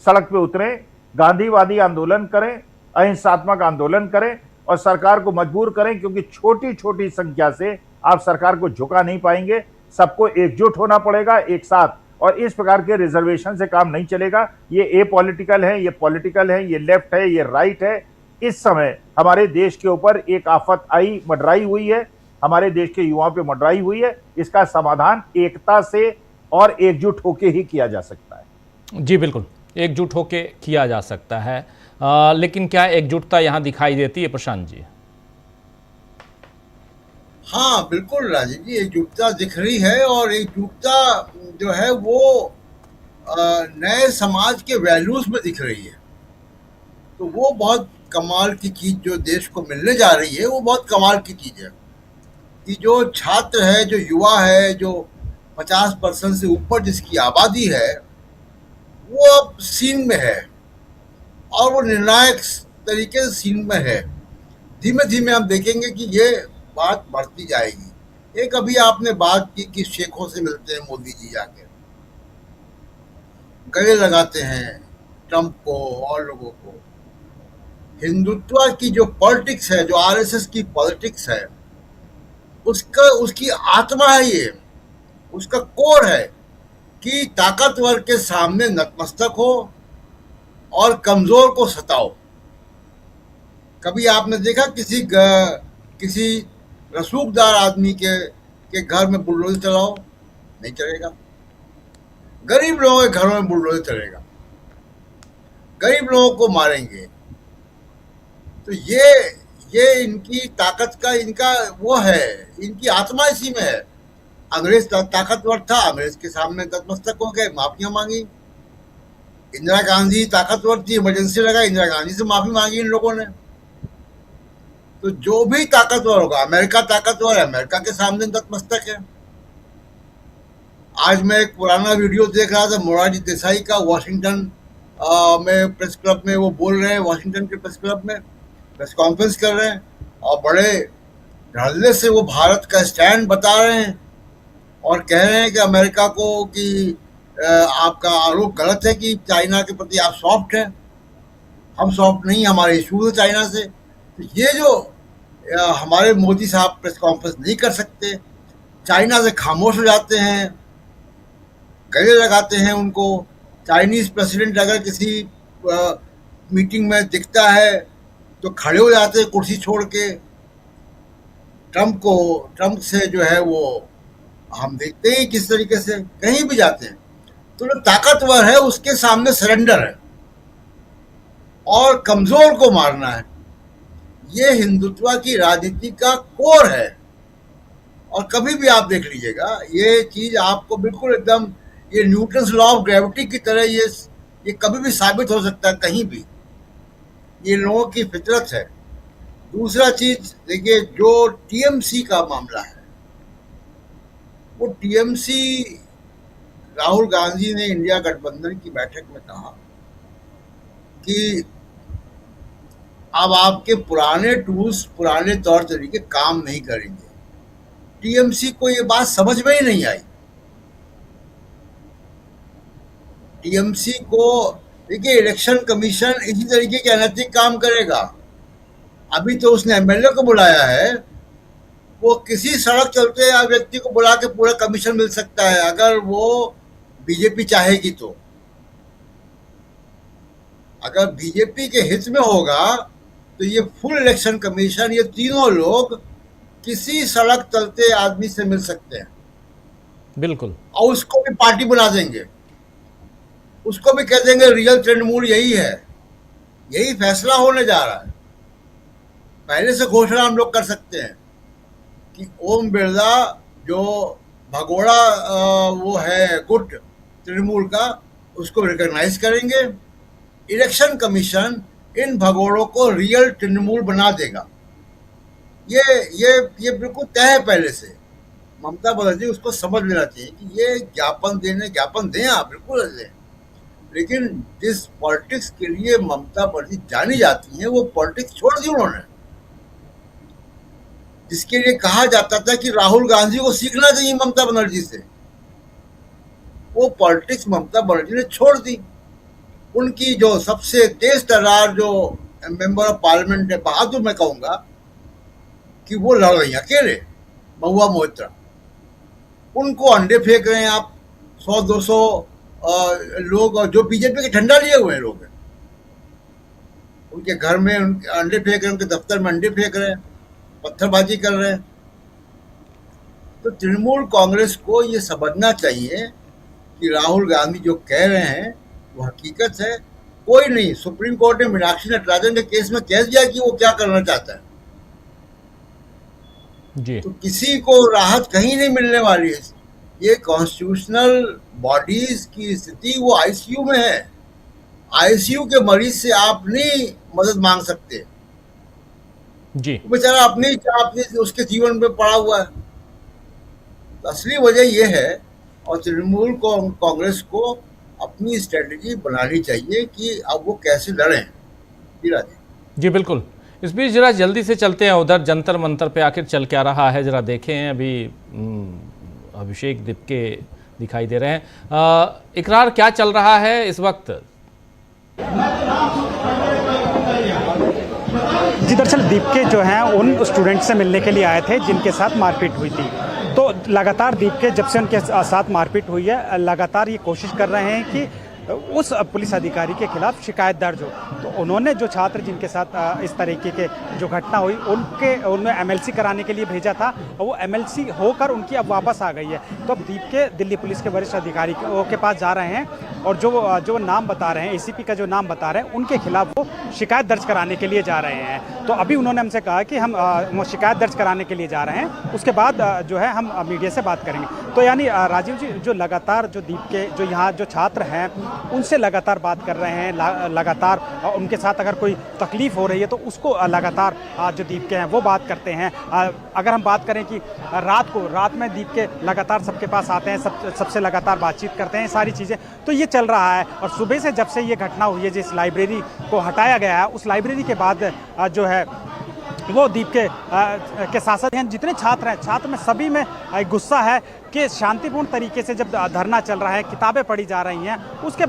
सड़क पे उतरें, गांधीवादी आंदोलन करें, अहिंसात्मक आंदोलन करें और सरकार को मजबूर करें, क्योंकि छोटी छोटी संख्या से आप सरकार को झुका नहीं पाएंगे। सबको एकजुट होना पड़ेगा एक साथ, और इस प्रकार के रिजर्वेशन से काम नहीं चलेगा। ये ए पॉलिटिकल है, ये पॉलिटिकल है, ये लेफ्ट है, ये राइट है। इस समय हमारे देश के ऊपर एक आफत आई, मंडराई हुई है, हमारे देश के युवाओं पे मंडराई हुई है। इसका समाधान एकता से और एकजुट होके ही किया जा सकता है। जी बिल्कुल, एकजुट होके किया जा सकता है, लेकिन क्या एकजुटता यहाँ दिखाई देती है प्रशांत जी? हाँ बिल्कुल राजीव जी, एकजुटता दिख रही है, और एकजुटता जो है वो नए समाज के वैल्यूज में दिख रही है। तो वो बहुत कमाल की चीज जो देश को मिलने जा रही है, वो बहुत कमाल की चीज है कि जो छात्र है, जो युवा है, जो 50% से ऊपर जिसकी आबादी है, वो अब सीन में है और वो निर्णायक तरीके से सीन में है। धीमे धीमे हम देखेंगे कि ये बात बढ़ती जाएगी। एक अभी आपने बात की कि शेखों से मिलते हैं मोदी जी, जाके गले लगाते हैं ट्रंप को और लोगों को। हिंदुत्व की जो पॉलिटिक्स है, जो आरएसएस की पॉलिटिक्स है, उसकी आत्मा है, ये उसका कोर है कि ताकतवर के सामने नतमस्तक हो और कमजोर को सताओ। कभी आपने देखा किसी रसूखदार आदमी के घर में बुलडोजर चलाओ? नहीं चलेगा। गरीब लोगों के घरों में बुलडोजर चलेगा, गरीब लोगों को मारेंगे। तो ये इनकी ताकत का, इनका वो है, इनकी आत्मा इसी में है। अंग्रेज ताकतवर था, अंग्रेज के सामने नतमस्तक हो गए, माफियां मांगी। इंदिरा गांधी ताकतवर थी, इमरजेंसी लगा, इंदिरा गांधी से माफी मांगी इन लोगों ने। तो जो भी ताकतवर होगा, अमेरिका ताकतवर है, अमेरिका के सामने नतमस्तक है। आज मैं एक पुराना वीडियो देख रहा था मोरारजी देसाई का, वॉशिंगटन में प्रेस क्लब में वो बोल रहे हैं, वॉशिंगटन के प्रेस क्लब में प्रेस कॉन्फ्रेंस कर रहे हैं और बड़े धड़ल्ले से वो भारत का स्टैंड बता रहे हैं और कह रहे हैं कि अमेरिका को कि आपका आरोप गलत है कि चाइना के प्रति आप सॉफ्ट हैं। हम सॉफ्ट नहीं, हमारे इशूज है चाइना से। तो ये जो हमारे मोदी साहब प्रेस कॉन्फ्रेंस नहीं कर सकते, चाइना से खामोश हो जाते हैं, गले लगाते हैं उनको। चाइनीज प्रेसिडेंट अगर किसी मीटिंग में दिखता है तो खड़े हो जाते हैं कुर्सी छोड़ के। ट्रम्प से जो है वो हम देखते हैं किस तरीके से कहीं भी जाते हैं तो जो ताकतवर है उसके सामने सरेंडर है और कमजोर को मारना है। ये हिंदुत्व की राजनीति का कोर है और कभी भी आप देख लीजिएगा ये चीज आपको बिल्कुल एकदम ये न्यूटन्स लॉ ऑफ ग्रेविटी की तरह ये कभी भी साबित हो सकता है कहीं भी। ये लोगों की फितरत है। दूसरा चीज देखिए, जो टीएमसी का मामला है, वो टीएमसी राहुल गांधी ने इंडिया गठबंधन की बैठक में कहा कि अब आपके पुराने टूल्स, पुराने तौर तरीके काम नहीं करेंगे। टीएमसी को ये बात समझ में ही नहीं आई। टीएमसी को देखिए, इलेक्शन कमीशन इसी तरीके के अनैतिक काम करेगा। अभी तो उसने एमएलए को बुलाया है, वो किसी सड़क चलते व्यक्ति को बुला के पूरा कमीशन मिल सकता है अगर वो बीजेपी चाहेगी तो। अगर बीजेपी के हित में होगा तो ये फुल इलेक्शन कमीशन, ये तीनों लोग किसी सड़क चलते आदमी से मिल सकते हैं। बिल्कुल। और उसको भी पार्टी बना देंगे, उसको भी कह देंगे रियल तृणमूल यही है, यही फैसला होने जा रहा है। पहले से घोषणा हम लोग कर सकते हैं कि ओम बिरला जो भगोड़ा वो है गुट तृणमूल का, उसको रिकॉग्नाइज करेंगे। इलेक्शन कमीशन इन भगोड़ों को रियल तृणमूल बना देगा। ये बिल्कुल तय है पहले से। ममता बनर्जी उसको समझ लेना चाहिए कि ये ज्ञापन दें, आप बिल्कुल दें, लेकिन जिस पॉलिटिक्स के लिए ममता बनर्जी जानी जाती हैं वो पॉलिटिक्स छोड़ दी उन्होंने। जिसके लिए कहा जाता था कि राहुल गांधी को सीखना चाहिए ममता बनर्जी से, वो पॉलिटिक्स ममता बनर्जी ने छोड़ दी। उनकी जो सबसे तेज तर्रार जो मेंबर ऑफ पार्लियामेंट है, बहादुर मैं कहूंगा कि वो लड़ रही अकेले, महुआ मोइत्रा। उनको अंडे फेंक रहे हैं आप 100-200 लोग, और जो बीजेपी के ठंडा लिए हुए लोग हैं, उनके घर में उनके अंडे फेंक रहे हैं, उनके दफ्तर में अंडे फेंक रहे हैं, पत्थरबाजी कर रहे हैं। तो तृणमूल कांग्रेस को ये समझना चाहिए कि राहुल गांधी जो कह रहे हैं वो हकीकत है। कोई नहीं, सुप्रीम कोर्ट ने मीनाक्षी नटराजन के केस में कह दिया कि वो क्या करना चाहता है जी। तो किसी को राहत कहीं नहीं मिलने वाली है। ये कॉन्स्टिट्यूशनल बॉडीज की स्थिति वो आईसीयू में है। आईसीयू के मरीज से आप नहीं मदद मांग सकते जी। बेचारा अपने उसके जीवन में पड़ा हुआ है। तो असली वजह यह है, और तृणमूल कांग्रेस को अपनी स्ट्रेटजी बनानी चाहिए कि अब वो कैसे लड़ें। जी बिल्कुल। इस बीच जरा जल्दी से चलते हैं उधर जंतर मंतर पे आखिर चल क्या रहा है जरा देखें। अभी अभिषेक दीपके दिखाई दे रहे हैं। इकरार क्या चल रहा है इस वक्त? जी दरअसल दीपके जो हैं उन स्टूडेंट से मिलने के लिए आए थे जिनके साथ मारपीट हुई थी। तो लगातार दीपके जब से उनके साथ मारपीट हुई है, लगातार ये कोशिश कर रहे हैं कि उस पुलिस अधिकारी के खिलाफ शिकायत दर्ज हो। तो उन्होंने जो छात्र जिनके साथ इस तरीके के जो घटना हुई उनमें एमएलसी कराने के लिए भेजा था, और वो एमएलसी होकर उनकी अब वापस आ गई है। तो अब दीपके दिल्ली पुलिस के वरिष्ठ अधिकारी के पास जा रहे हैं और जो नाम बता रहे हैं, एसीपी का जो नाम बता रहे हैं, उनके खिलाफ वो शिकायत दर्ज कराने के लिए जा रहे हैं। तो अभी उन्होंने हमसे कहा कि हम शिकायत दर्ज कराने के लिए जा रहे हैं, उसके बाद जो है हम मीडिया से बात करेंगे। तो यानी राजीव जी, जो लगातार जो दीपके जो यहाँ जो छात्र हैं उनसे लगातार बात कर रहे हैं लगातार, उनके साथ अगर कोई तकलीफ़ हो रही है तो उसको लगातार जो दीप के हैं वो बात करते हैं। अगर हम बात करें कि रात में दीप के लगातार सबके पास आते हैं, सबसे लगातार बातचीत करते हैं, सारी चीज़ें तो ये चल रहा है। और सुबह से जब से ये घटना हुई है, जिस लाइब्रेरी को हटाया गया है, उस लाइब्रेरी के बाद जो है वो दीप के साथ हैं जितने छात्र हैं, छात्र में सभी में गुस्सा है कि शांतिपूर्ण तरीके से जब धरना चल रहा है, किताबें पढ़ी जा रही हैं, उसके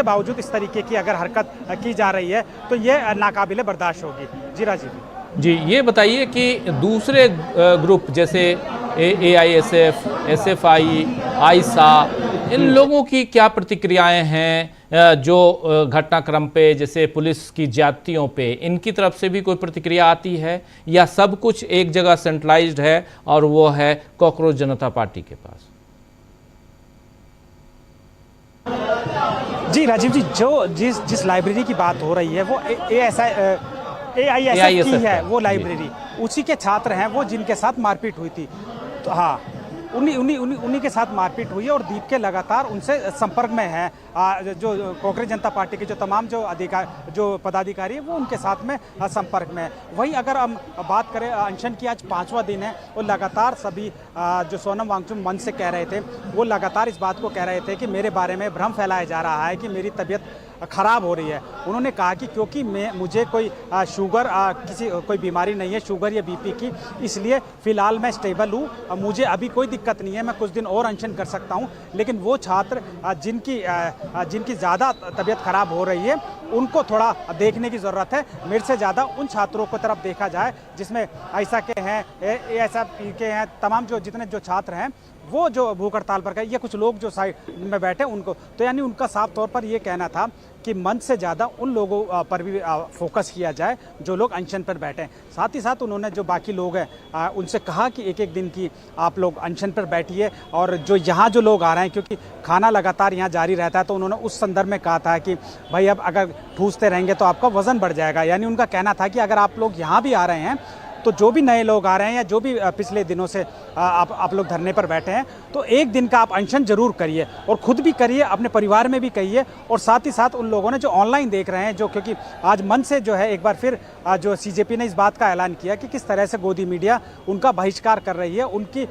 बावजूद इस तरीके की अगर हरकत की जा रही है तो ये नाकाबिले बर्दाश्त होगी। जी राजीव जी, ये बताइए कि दूसरे ग्रुप जैसे AISF, SFI, आयसा, इन लोगों की क्या प्रतिक्रियाएं हैं जो घटनाक्रम पे, जैसे पुलिस की ज्यादतियों पे, इनकी तरफ से भी कोई प्रतिक्रिया आती है या सब कुछ एक जगह सेंट्रलाइज्ड है और वो है कॉकरोच जनता पार्टी के पास? जी राजीव जी, जो जिस लाइब्रेरी की बात हो रही है वो AISF की है, वो लाइब्रेरी, उसी के छात्र हैं वो जिनके साथ मारपीट हुई थी। तो हाँ, उन्हीं के साथ मारपीट हुई है और दीप के लगातार उनसे संपर्क में है। जो कांग्रेस जनता पार्टी के जो तमाम जो पदाधिकारी है वो उनके साथ में संपर्क में है। वहीं अगर हम बात करें अनशन की, आज 5वां दिन है और लगातार सभी जो सोनम वांगचुक मंच से कह रहे थे, वो लगातार इस बात को कह रहे थे कि मेरे बारे में भ्रम फैलाया जा रहा है कि मेरी तबीयत ख़राब हो रही है। उन्होंने कहा कि क्योंकि मुझे कोई शुगर कोई बीमारी नहीं है, शुगर या BP की, इसलिए फ़िलहाल मैं स्टेबल हूँ, मुझे अभी कोई दिक्कत नहीं है, मैं कुछ दिन और अनशन कर सकता हूँ। लेकिन वो छात्र जिनकी ज़्यादा तबीयत ख़राब हो रही है, उनको थोड़ा देखने की ज़रूरत है। मेरे से ज़्यादा उन छात्रों की तरफ देखा जाए जिसमें आयसा के हैं, AISF के हैं, तमाम जितने छात्र हैं वो जो भूख हड़ताल पर गए, या कुछ लोग जो साइड में बैठे उनको, तो यानी उनका साफ तौर पर ये कहना था कि मंच से ज़्यादा उन लोगों पर भी फोकस किया जाए जो लोग अनशन पर बैठे हैं। साथ ही साथ उन्होंने जो बाकी लोग हैं उनसे कहा कि एक दिन की आप लोग अनशन पर बैठिए, और जो यहाँ जो लोग आ रहे हैं, क्योंकि खाना लगातार यहाँ जारी रहता है, तो उन्होंने उस संदर्भ में कहा था कि भाई अब अगर ठूसते रहेंगे तो आपका वज़न बढ़ जाएगा। यानी उनका कहना था कि अगर आप लोग यहाँ भी आ रहे हैं तो जो भी नए लोग आ रहे हैं या जो भी पिछले दिनों से आप लोग धरने पर बैठे हैं, तो एक दिन का आप अनशन जरूर करिए, और खुद भी करिए, अपने परिवार में भी कहिए। और साथ ही साथ उन लोगों ने जो ऑनलाइन देख रहे हैं, जो क्योंकि आज मन से जो है एक बार फिर जो CJP ने इस बात का ऐलान किया कि किस तरह से गोदी मीडिया उनका बहिष्कार कर रही है, उनकी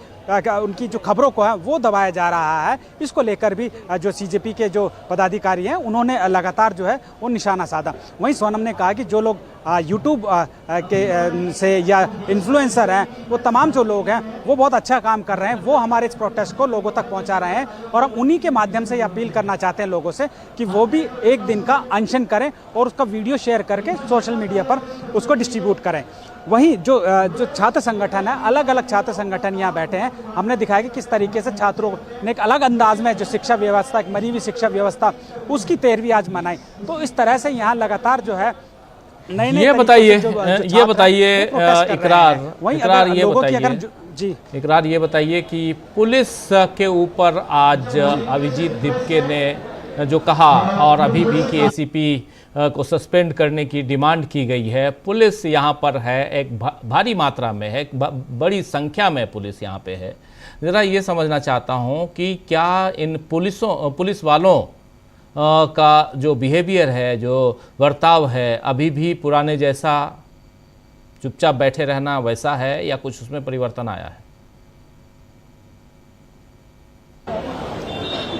जो खबरों को है वो दबाया जा रहा है। इसको लेकर भी जो CJP के जो पदाधिकारी हैं उन्होंने लगातार जो है वो निशाना साधा। वहीं सोनम ने कहा कि जो लोग यूट्यूब के से या इन्फ्लुएंसर हैं, वो तमाम जो लोग हैं वो बहुत अच्छा काम कर रहे हैं, वो हमारे इस प्रोटेस्ट को लोगों तक पहुंचा रहे हैं, और हम उन्हीं के माध्यम से अपील करना चाहते हैं लोगों से कि वो भी एक दिन का अनशन करें और उसका वीडियो शेयर करके सोशल मीडिया पर उसको डिस्ट्रीब्यूट करें। वहीं जो छात्र संगठन है, अलग अलग छात्र संगठन यहाँ बैठे हैं, हमने दिखाया कि किस तरीके से छात्रों ने एक अलग अंदाज में जो शिक्षा व्यवस्था, एक मरी हुई शिक्षा व्यवस्था, उसकी 13वीं आज मनाई। तो इस तरह से यहाँ लगातार जो है ये बताइए इकरार ये बताइए कि पुलिस के ऊपर आज अभिजीत दीपके ने जो कहा, और अभी भी कि ACP को सस्पेंड करने की डिमांड की गई है। पुलिस यहाँ पर है, एक भारी मात्रा में है, एक बड़ी संख्या में पुलिस यहाँ पे है। ज़रा ये समझना चाहता हूँ कि क्या इन पुलिस वालों का जो बिहेवियर है, जो बर्ताव है, अभी भी पुराने जैसा चुपचाप बैठे रहना वैसा है, या कुछ उसमें परिवर्तन आया है?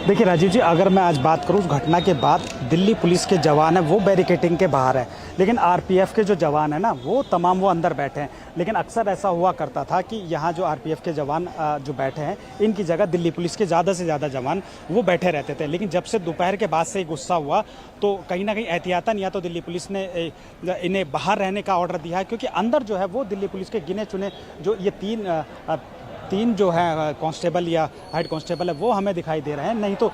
देखिए राजीव जी, अगर मैं आज बात करूं, उस घटना के बाद दिल्ली पुलिस के जवान हैं वो बैरिकेटिंग के बाहर है, लेकिन RPF के जो जवान हैं ना, वो तमाम वो अंदर बैठे हैं। लेकिन अक्सर ऐसा हुआ करता था कि यहाँ जो RPF के जवान जो बैठे हैं, इनकी जगह दिल्ली पुलिस के ज़्यादा से ज़्यादा जवान वो बैठे रहते थे। लेकिन जब से दोपहर के बाद से गुस्सा हुआ, तो कहीं ना कहीं एहतियातन या तो दिल्ली पुलिस ने इन्हें बाहर रहने का ऑर्डर दिया है, क्योंकि अंदर जो है वो दिल्ली पुलिस के गिने चुने जो ये तीन जो है कांस्टेबल या हेड कांस्टेबल है वो हमें दिखाई दे रहे हैं। नहीं तो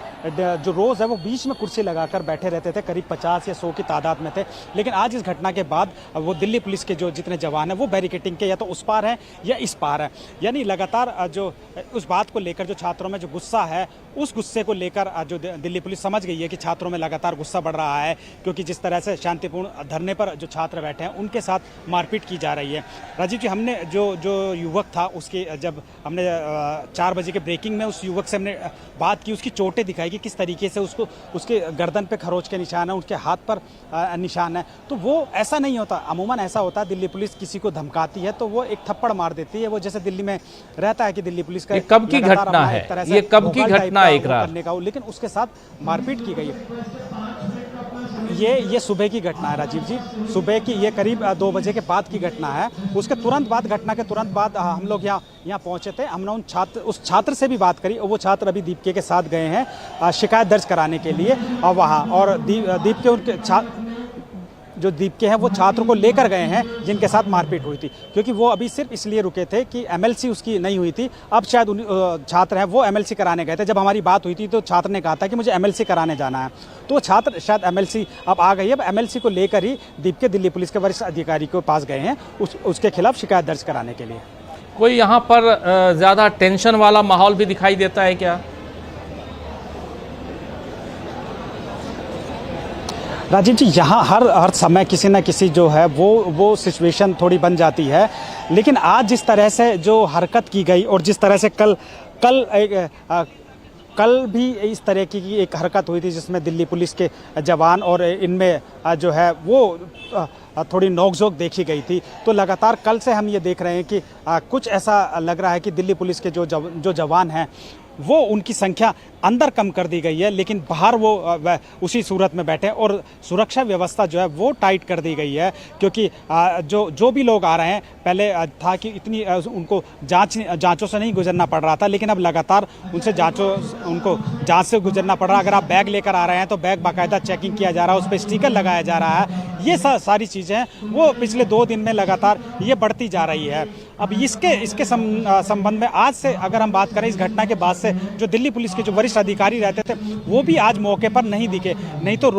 जो रोज़ है वो बीच में कुर्सी लगाकर बैठे रहते थे, करीब 50 या 100 की तादाद में थे। लेकिन आज इस घटना के बाद वो दिल्ली पुलिस के जो जितने जवान हैं वो बैरिकेटिंग के या तो उस पार हैं या इस पार है। यानी लगातार जो उस बात को लेकर जो छात्रों में जो गुस्सा है, उस गुस्से को लेकर जो दिल्ली पुलिस समझ गई है कि छात्रों में लगातार गुस्सा बढ़ रहा है, क्योंकि जिस तरह से शांतिपूर्ण धरने पर जो छात्र बैठे हैं उनके साथ मारपीट की जा रही है। राजीव जी, हमने जो युवक था उसके जब हमने 4 बजे के ब्रेकिंग में उस युवक से हमने बात की, उसकी चोटें दिखाई कि किस तरीके से उसको उसके गर्दन पे खरोच के निशान है, उसके हाथ पर निशान है। तो वो ऐसा नहीं होता, अमूमन ऐसा होता है दिल्ली पुलिस किसी को धमकाती है तो वो एक थप्पड़ मार देती है। वो जैसे दिल्ली में रहता है कि दिल्ली पुलिस का ये कब की घटना है, ये कब की घटना है इकरार करने का, लेकिन उसके साथ मारपीट की गई है। ये सुबह की घटना है राजीव जी, सुबह की, ये करीब 2 बजे के बाद की घटना है। उसके तुरंत बाद, घटना के तुरंत बाद हम लोग यहाँ पहुंचे थे। हमने उस छात्र से भी बात करी और वो छात्र अभी दीपके के साथ गए हैं शिकायत दर्ज कराने के लिए और वहाँ, और दीपके उनके जो दीपके हैं वो छात्र को लेकर गए हैं जिनके साथ मारपीट हुई थी, क्योंकि वो अभी सिर्फ इसलिए रुके थे कि एमएलसी उसकी नहीं हुई थी। अब शायद छात्र हैं वो एमएलसी कराने गए थे। जब हमारी बात हुई थी तो छात्र ने कहा था कि मुझे एमएलसी कराने जाना है, तो छात्र शायद एमएलसी अब आ गई है। अब एमएलसी को लेकर ही दीपके दिल्ली पुलिस के वरिष्ठ अधिकारी के पास गए हैं उसके खिलाफ शिकायत दर्ज कराने के लिए। कोई यहाँ पर ज़्यादा टेंशन वाला माहौल भी दिखाई देता है क्या? राजीव जी, यहाँ हर समय किसी न किसी जो है वो सिचुएशन थोड़ी बन जाती है, लेकिन आज जिस तरह से जो हरकत की गई और जिस तरह से कल भी इस तरह की एक हरकत हुई थी जिसमें दिल्ली पुलिस के जवान और इनमें जो है वो थोड़ी नोकझोंक देखी गई थी, तो लगातार कल से हम ये देख रहे हैं कि कुछ ऐसा लग रहा है कि दिल्ली पुलिस के जो जवान हैं वो उनकी संख्या अंदर कम कर दी गई है, लेकिन बाहर वो उसी सूरत में बैठे और सुरक्षा व्यवस्था जो है वो टाइट कर दी गई है। क्योंकि जो भी लोग आ रहे हैं, पहले था कि इतनी उनको जांचों से नहीं गुजरना पड़ रहा था, लेकिन अब लगातार उनको जांच से गुजरना पड़ रहा है। अगर आप बैग लेकर आ रहे हैं तो बैग बाकायदा चेकिंग किया जा रहा है, उस पर स्टिकर लगाया जा रहा है। ये सारी चीज़ें हैं वो पिछले 2 दिन में लगातार ये बढ़ती जा रही है। अब इसके संबंध में आज से अगर हम बात करें, इस घटना के बाद से जो दिल्ली पुलिस के जो वरिष्ठ अधिकारी रहते थे वो भी आज मौके पर नहीं दिखे। नहीं तो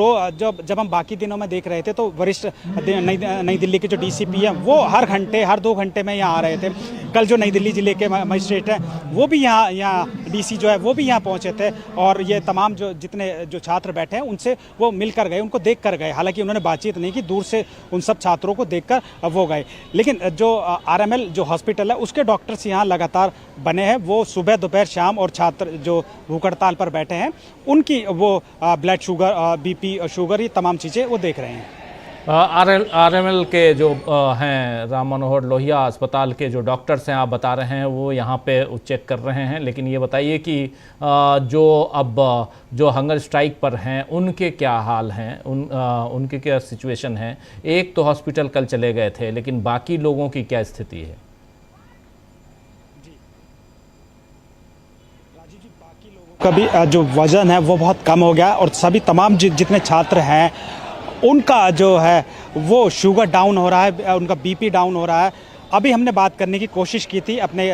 जब हम बाकी दिनों में देख रहे थे तो वरिष्ठ नई दिल्ली के जो डीसीपी हैं वो हर 2 घंटे में यहाँ आ रहे थे। कल जो नई दिल्ली जिले के मजिस्ट्रेट हैं वो भी यहाँ डीसी जो है वो भी यहाँ पहुँचे थे और ये तमाम जितने छात्र बैठे हैं उनसे वो मिलकर गए, उनको देख कर गए। हालांकि उन्होंने बातचीत नहीं की, दूर से उन सब छात्रों को देख कर वो गए। लेकिन जो आरएमएल जो हॉस्पिटल है उसके डॉक्टर्स यहाँ लगातार बने हैं, वो सुबह दोपहर शाम, और छात्र जो भूख हड़ताल पर बैठे हैं उनकी वो ब्लड शुगर, बीपी, शुगर, ये तमाम चीज़ें वो देख रहे हैं। आरएमएल के जो हैं राम मनोहर लोहिया अस्पताल के जो डॉक्टर्स हैं, आप बता रहे हैं वो यहाँ पे चेक कर रहे हैं, लेकिन ये बताइए कि जो हंगर स्ट्राइक पर हैं उनके क्या हाल हैं, उनके क्या सिचुएशन है? एक तो हॉस्पिटल कल चले गए थे, लेकिन बाकी लोगों की क्या स्थिति है? कभी जो वजन है वो बहुत कम हो गया और सभी तमाम जितने छात्र हैं उनका जो है वो शुगर डाउन हो रहा है, उनका बीपी डाउन हो रहा है। अभी हमने बात करने की कोशिश की थी अपने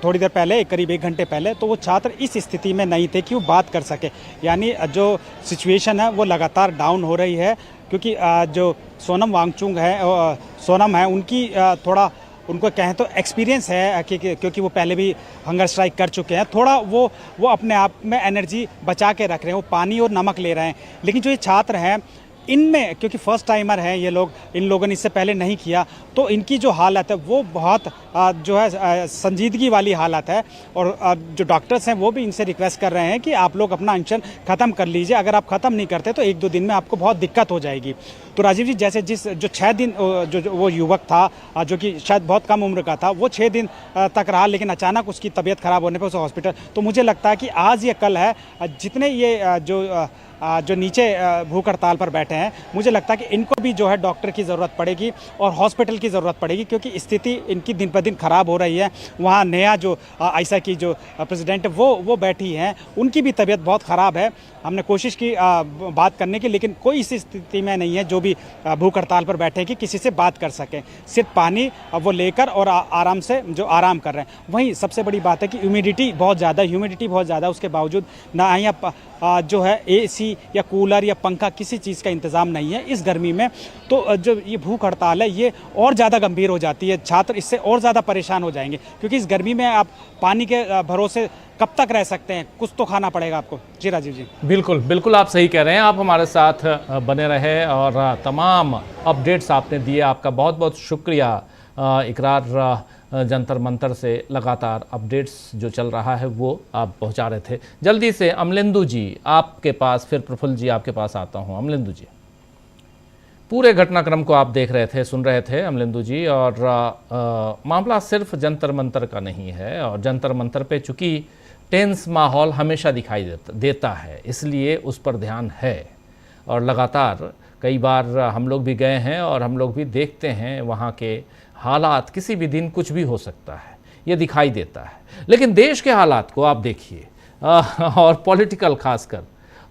थोड़ी देर पहले, करीब 1 घंटे पहले, तो वो छात्र इस स्थिति में नहीं थे कि वो बात कर सके। यानी जो सिचुएशन है वो लगातार डाउन हो रही है, क्योंकि जो सोनम वांगचुक है उनकी थोड़ा उनको कहें तो एक्सपीरियंस है क्योंकि वो पहले भी हंगर स्ट्राइक कर चुके हैं। थोड़ा वो अपने आप में एनर्जी बचा के रख रहे हैं, वो पानी और नमक ले रहे हैं। लेकिन जो ये छात्र हैं इनमें, क्योंकि फर्स्ट टाइमर हैं ये लोग, इन लोगों ने इससे पहले नहीं किया, तो इनकी जो हालत है वो बहुत जो है संजीदगी वाली हालत है। और जो डॉक्टर्स हैं वो भी इनसे रिक्वेस्ट कर रहे हैं कि आप लोग अपना अनशन ख़त्म कर लीजिए, अगर आप ख़त्म नहीं करते तो 1-2 दिन में आपको बहुत दिक्कत हो जाएगी। तो राजीव जी, जैसे जो 6 दिन जो वो युवक था जो कि शायद बहुत कम उम्र का था, वो 6 दिन तक रहा, लेकिन अचानक उसकी तबीयत ख़राब होने पर उसे हॉस्पिटल, तो मुझे लगता है कि आज या कल है जितने ये जो नीचे भूख हड़ताल पर बैठे हैं, मुझे लगता है कि इनको भी जो है डॉक्टर की ज़रूरत पड़ेगी और हॉस्पिटल की ज़रूरत पड़ेगी, क्योंकि स्थिति इनकी दिन पर दिन ख़राब हो रही है। वहाँ नया जो आयशा की जो प्रेसिडेंट है वो बैठी हैं, उनकी भी तबीयत बहुत ख़राब है। हमने कोशिश की बात करने की, लेकिन कोई इस स्थिति में नहीं है जो भी भूख हड़ताल पर बैठे कि किसी से बात कर सकें। सिर्फ पानी वो लेकर और आराम से जो आराम कर रहे हैं। वहीं सबसे बड़ी बात है कि ह्यूमिडिटी बहुत ज़्यादा, उसके बावजूद ना यहाँ जो है एसी या कूलर या पंखा, किसी चीज़ का इंतज़ाम नहीं है इस गर्मी में। तो जो ये भूख हड़ताल है ये और ज़्यादा गंभीर हो जाती है, छात्र इससे और ज़्यादा परेशान हो जाएंगे, क्योंकि इस गर्मी में आप पानी के भरोसे कब तक रह सकते हैं, कुछ तो खाना पड़ेगा आपको। जी राजीव जी, बिल्कुल आप सही कह रहे हैं। आप हमारे साथ बने रहे और तमाम अपडेट्स आपने दिए, आपका बहुत बहुत शुक्रिया इकरार जंतर मंतर से लगातार अपडेट्स जो चल रहा है वो आप पहुंचा रहे थे। जल्दी से अमलेंदु जी आपके पास, फिर प्रफुल्ल जी आपके पास आता हूं। अमलेंदु जी, पूरे घटनाक्रम को आप देख रहे थे, सुन रहे थे अमलेंदु जी, और मामला सिर्फ जंतर मंतर का नहीं है, और जंतर मंतर पे चूंकि टेंस माहौल हमेशा दिखाई देता है, इसलिए उस पर ध्यान है। और लगातार कई बार हम लोग भी गए हैं और हम लोग भी देखते हैं वहाँ के हालात, किसी भी दिन कुछ भी हो सकता है, ये दिखाई देता है। लेकिन देश के हालात को आप देखिए, और पॉलिटिकल खासकर,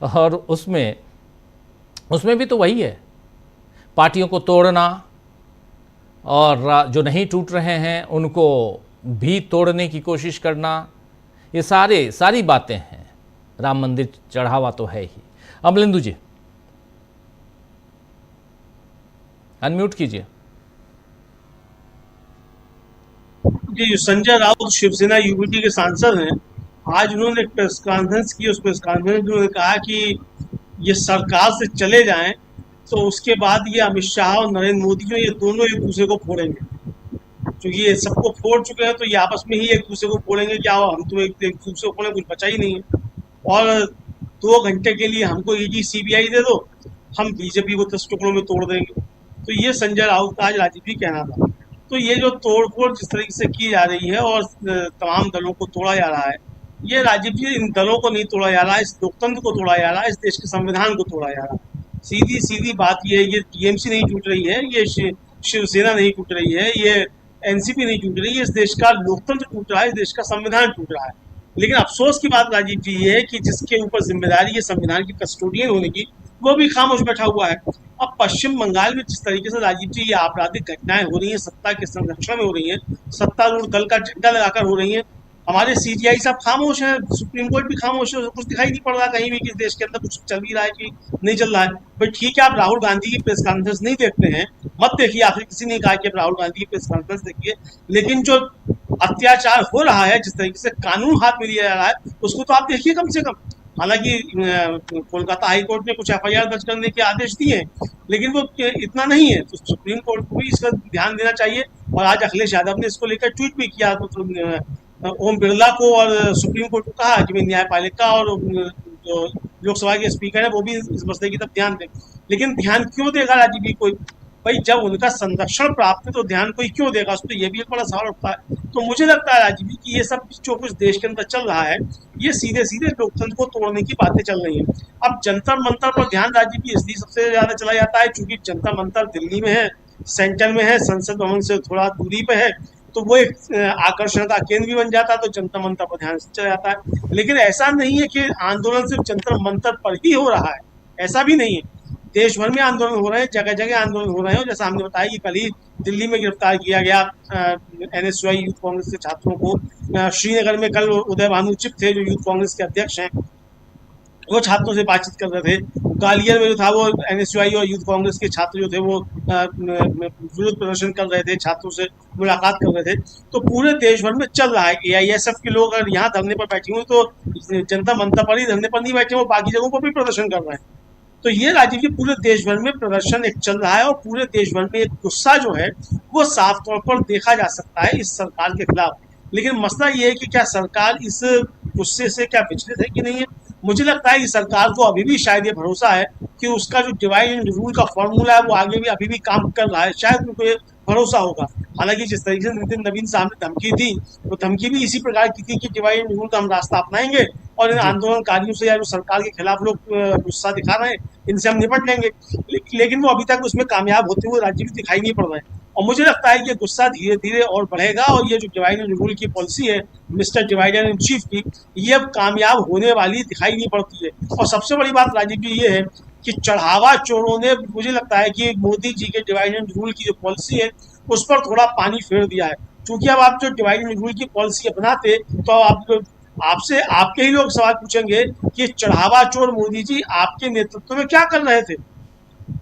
और उसमें भी तो वही है, पार्टियों को तोड़ना, और जो नहीं टूट रहे हैं उनको भी तोड़ने की कोशिश करना, ये सारी बातें हैं। राम मंदिर चढ़ावा तो है ही। अमलेंदु जी अनम्यूट कीजिए। जी, संजय राउत शिवसेना यूपीटी के सांसद हैं। आज उन्होंने एक प्रेस कॉन्फ्रेंस की, उस प्रेस कॉन्फ्रेंस में उन्होंने कहा कि ये सरकार से चले जाएं तो उसके बाद ये अमित शाह और नरेंद्र मोदी जो ये दोनों एक दूसरे को फोड़ेंगे, क्योंकि ये सबको फोड़ चुके हैं, तो ये आपस में ही एक दूसरे को फोड़ेंगे। क्या हम तो एक दूसरे को फोड़े, कुछ बचा ही नहीं है। और 2 घंटे के लिए हमको ईडी सीबीआई दे दो, हम बीजेपी को 10 टुकड़ों में तोड़ देंगे। तो ये संजय राउत का आज राजीव जी कहना था। तो ये जो तोड़फोड़ जिस तरीके से की जा रही है और तमाम दलों को तोड़ा जा रहा है, ये राजीव जी इन दलों को नहीं तोड़ा जा रहा है, इस लोकतंत्र को तोड़ा जा रहा है, इस देश के संविधान को तोड़ा जा रहा है। सीधी बात ये है, ये टीएमसी नहीं टूट रही है, ये शिवसेना नहीं टूट रही है, ये एनसीपी नहीं टूट रही है, इस देश का लोकतंत्र टूट रहा है, इस देश का संविधान टूट रहा है। लेकिन अफसोस की बात राजीव जी ये है कि जिसके ऊपर जिम्मेदारी है संविधान की कस्टोडियन होने की, वो भी खामोश बैठा हुआ है। अब पश्चिम बंगाल में जिस तरीके से राजीव जी ये आपराधिक घटनाएं हो रही हैं, सत्ता के संरक्षण में हो रही हैं, सत्तारूढ़ दल का झंडा लगाकर हो रही हैं, हमारे सीजीआई साहब खामोश है, सुप्रीम कोर्ट भी खामोश है, कुछ दिखाई नहीं पड़ रहा कहीं भी कि देश के अंदर कुछ चल भी रहा है कि नहीं चल रहा है। भाई ठीक है, आप राहुल गांधी की प्रेस कॉन्फ्रेंस नहीं देखते हैं, मत देखिए, आपसे किसी ने कहा कि आप राहुल गांधी की प्रेस कॉन्फ्रेंस देखिए, लेकिन जो अत्याचार हो रहा है, जिस तरीके से कानून हाथ में लिया जा रहा है, उसको तो आप देखिए कम से कम। हालांकि कोलकाता हाई कोर्ट ने कुछ एफआईआर दर्ज करने के आदेश दिए हैं, लेकिन वो इतना नहीं है, तो सुप्रीम कोर्ट को भी इसका ध्यान देना चाहिए। और आज अखिलेश यादव ने इसको लेकर ट्वीट भी किया, तो ओम बिरला को और सुप्रीम कोर्ट को कहा कि न्यायपालिका और जो लोकसभा के स्पीकर है वो भी इस मसले की तरफ ध्यान दें। लेकिन ध्यान क्यों देगा राजीव जी कोई? भाई जब उनका संरक्षण प्राप्त है तो ध्यान कोई क्यों देगा? उस पर यह भी एक बड़ा सवाल उठता है। तो मुझे लगता है राजीव जी कि ये सब जो कुछ देश के अंदर चल रहा है, ये सीधे सीधे लोकतंत्र को तोड़ने की बातें चल रही हैं। अब जंतर मंतर पर ध्यान राजीव जी इसलिए सबसे ज्यादा चला जाता है क्योंकि जंतर मंतर दिल्ली में है, सेंटर में है, संसद भवन से थोड़ा दूरी पे है, तो वो एक आकर्षण का केंद्र भी बन जाता है, तो जंतर मंतर पर ध्यान चला जाता है। लेकिन ऐसा नहीं है कि आंदोलन सिर्फ जंतर मंतर पर ही हो रहा है, ऐसा भी नहीं है। देश भर में आंदोलन हो रहे हैं, जगह जगह आंदोलन हो रहे हैं। जैसा हमने बताया कि कल ही दिल्ली में गिरफ्तार किया गया एनएसयूआई यूथ कांग्रेस के छात्रों को। श्रीनगर में कल उदय भानु चिप थे जो यूथ कांग्रेस के अध्यक्ष हैं, वो छात्रों से बातचीत कर रहे थे। ग्वालियर में जो था वो एनएसयूआई और यूथ कांग्रेस के छात्र जो थे वो विरोध प्रदर्शन कर रहे थे, छात्रों से मुलाकात कर रहे थे। तो पूरे देश भर में चल रहा है कि एआईएसएफ के लोग अगर यहाँ धरने पर बैठे हुए तो जनता मंत्र पर ही धरने पर नहीं बैठे, वो बाकी जगहों पर भी प्रदर्शन कर रहे हैं। तो ये राजीव जी पूरे देश भर में प्रदर्शन एक चल रहा है और पूरे देश भर में एक गुस्सा जो है वो साफ तौर पर देखा जा सकता है इस सरकार के खिलाफ। लेकिन मसला ये है कि क्या सरकार इस गुस्से से क्या विचलित है कि नहीं है। मुझे लगता है कि सरकार को अभी भी शायद ये भरोसा है कि उसका जो डिवाइड एंड रूल का फॉर्मूला है वो आगे भी अभी भी काम कर रहा है, शायद उनको ये भरोसा होगा। हालांकि जिस तरीके से नितिन नवीन साहब ने धमकी दी, वो धमकी भी इसी प्रकार की थी कि डिवाइड एंड रूल का हम रास्ता अपनाएंगे और इन आंदोलनकारियों से या जो सरकार के खिलाफ लोग गुस्सा दिखा रहे हैं इनसे हम निपट लेंगे। लेकिन वो अभी तक उसमें कामयाब होते हुए राज्य भी दिखाई नहीं पड़ रहे हैं। और मुझे लगता है कि गुस्सा धीरे धीरे और बढ़ेगा और ये जो डिवाइड एंड रूल की पॉलिसी है मिस्टर डिवाइडर इन चीफ की, ये अब कामयाब होने वाली दिखाई नहीं पड़ती है। और सबसे बड़ी बात राजीव जी ये है कि चढ़ावा चोरों ने, मुझे लगता है कि मोदी जी के डिवाइड एंड रूल की जो पॉलिसी है उस पर थोड़ा पानी फेर दिया है। क्योंकि अब आप जो डिवाइड एंड रूल की पॉलिसी अपनाते तो आपसे आपके ही लोग सवाल पूछेंगे कि चढ़ावा चोर मोदी जी आपके नेतृत्व में क्या कर रहे थे।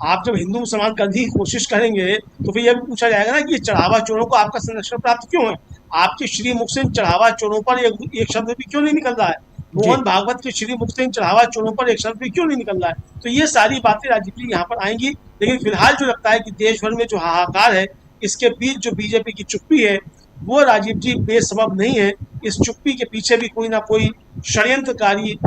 आप जब हिंदू मुसलमान करने की कोशिश करेंगे तो फिर यह भी पूछा जाएगा ना कि चढ़ावा चोरों को आपका संरक्षण प्राप्त क्यों है। आपके श्री मुख से चढ़ावा चोरों पर एक शब्द भी क्यों नहीं निकल रहा है। मोहन भागवत के श्री मुख से चढ़ावा चोरों पर एक शब्द भी क्यों नहीं निकल रहा है। तो ये सारी बातें राजीव जी यहाँ पर आएंगी। लेकिन फिलहाल जो लगता है कि देश भर में जो हाहाकार है इसके बीच जो बीजेपी की चुप्पी है वो राजीव जी बेसबब नहीं है। इस चुप्पी के पीछे भी कोई ना कोई षड्यंत्रकारी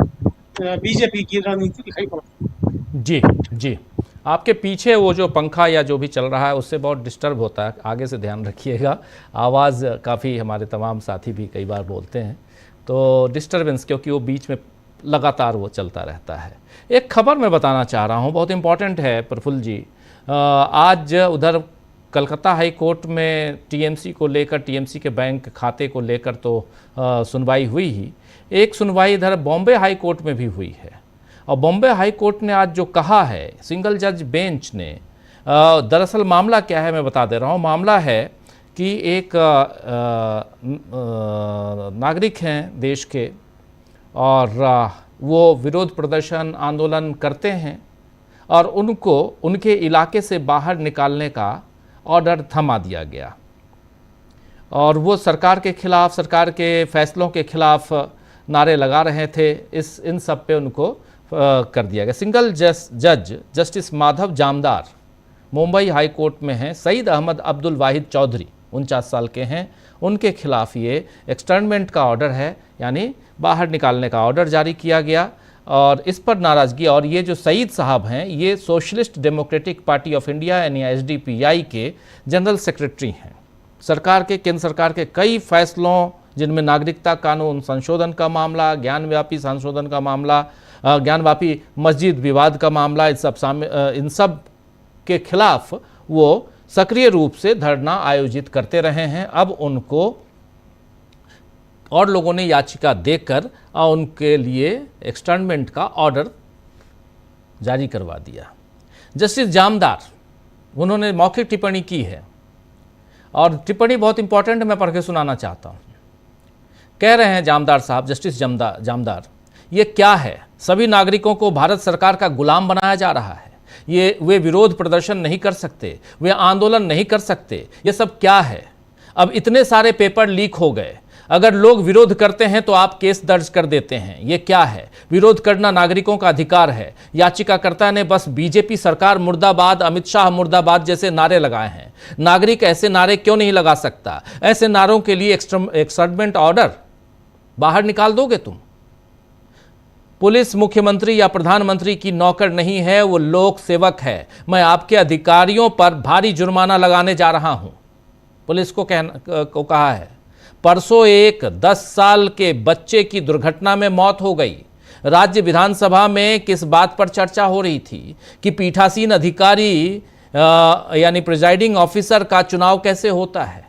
बीजेपी की रणनीति दिखाई पड़ती। जी जी, आपके पीछे वो जो पंखा या जो भी चल रहा है उससे बहुत डिस्टर्ब होता है, आगे से ध्यान रखिएगा। आवाज़ काफ़ी, हमारे तमाम साथी भी कई बार बोलते हैं तो डिस्टर्बेंस, क्योंकि वो बीच में लगातार वो चलता रहता है। एक खबर मैं बताना चाह रहा हूँ, बहुत इंपॉर्टेंट है प्रफुल्ल जी। आज उधर कलकत्ता हाई कोर्ट में टीएमसी को लेकर, टीएमसी के बैंक खाते को लेकर तो सुनवाई हुई ही, एक सुनवाई इधर बॉम्बे हाई कोर्ट में भी हुई है। और बॉम्बे हाई कोर्ट ने आज जो कहा है, सिंगल जज बेंच ने, दरअसल मामला क्या है मैं बता दे रहा हूँ। मामला है कि एक नागरिक हैं देश के और वो विरोध प्रदर्शन आंदोलन करते हैं और उनको उनके इलाके से बाहर निकालने का ऑर्डर थमा दिया गया और वो सरकार के खिलाफ, सरकार के फैसलों के खिलाफ नारे लगा रहे थे। इन सब पे उनको कर दिया गया। सिंगल जज justice Madhav Jamdar Mumbai high court में हैं। सईद अहमद अब्दुल वाहिद चौधरी 49 साल के हैं, उनके खिलाफ ये एक्सटर्नमेंट का ऑर्डर है, यानी बाहर निकालने का ऑर्डर जारी किया गया और इस पर नाराज़गी। और ये जो सईद साहब हैं ये socialist democratic party of India यानी एसडीपीआई के जनरल सेक्रेटरी हैं। सरकार के, केंद्र सरकार के कई फैसलों जिनमें नागरिकता कानून संशोधन का मामला, ज्ञानव्यापी संशोधन का मामला, ज्ञानव्यापी मस्जिद विवाद का मामला, इन सब के खिलाफ वो सक्रिय रूप से धरना आयोजित करते रहे हैं। अब उनको और लोगों ने याचिका देकर उनके लिए एक्सटर्नमेंट का ऑर्डर जारी करवा दिया। जस्टिस जामदार, उन्होंने मौखिक टिप्पणी की है और टिप्पणी बहुत इंपॉर्टेंट मैं पढ़ के सुनाना चाहता हूँ। कह रहे हैं जामदार साहब, जस्टिस जामदार, ये क्या है? सभी नागरिकों को भारत सरकार का गुलाम बनाया जा रहा है। वे विरोध प्रदर्शन नहीं कर सकते, वे आंदोलन नहीं कर सकते, ये सब क्या है? अब इतने सारे पेपर लीक हो गए, अगर लोग विरोध करते हैं तो आप केस दर्ज कर देते हैं, ये क्या है? विरोध करना नागरिकों का अधिकार है। याचिकाकर्ता ने बस बीजेपी सरकार मुर्दाबाद, अमित शाह मुर्दाबाद जैसे नारे लगाए हैं। नागरिक ऐसे नारे क्यों नहीं लगा सकता? ऐसे नारों के लिए एक्सटर्नमेंट ऑर्डर बाहर निकाल दोगे तुम? पुलिस मुख्यमंत्री या प्रधानमंत्री की नौकर नहीं है, वो लोक सेवक है। मैं आपके अधिकारियों पर भारी जुर्माना लगाने जा रहा हूं, पुलिस को कहा है। परसों एक 10 साल के बच्चे की दुर्घटना में मौत हो गई। राज्य विधानसभा में किस बात पर चर्चा हो रही थी कि पीठासीन अधिकारी यानी प्रिजाइडिंग ऑफिसर का चुनाव कैसे होता है,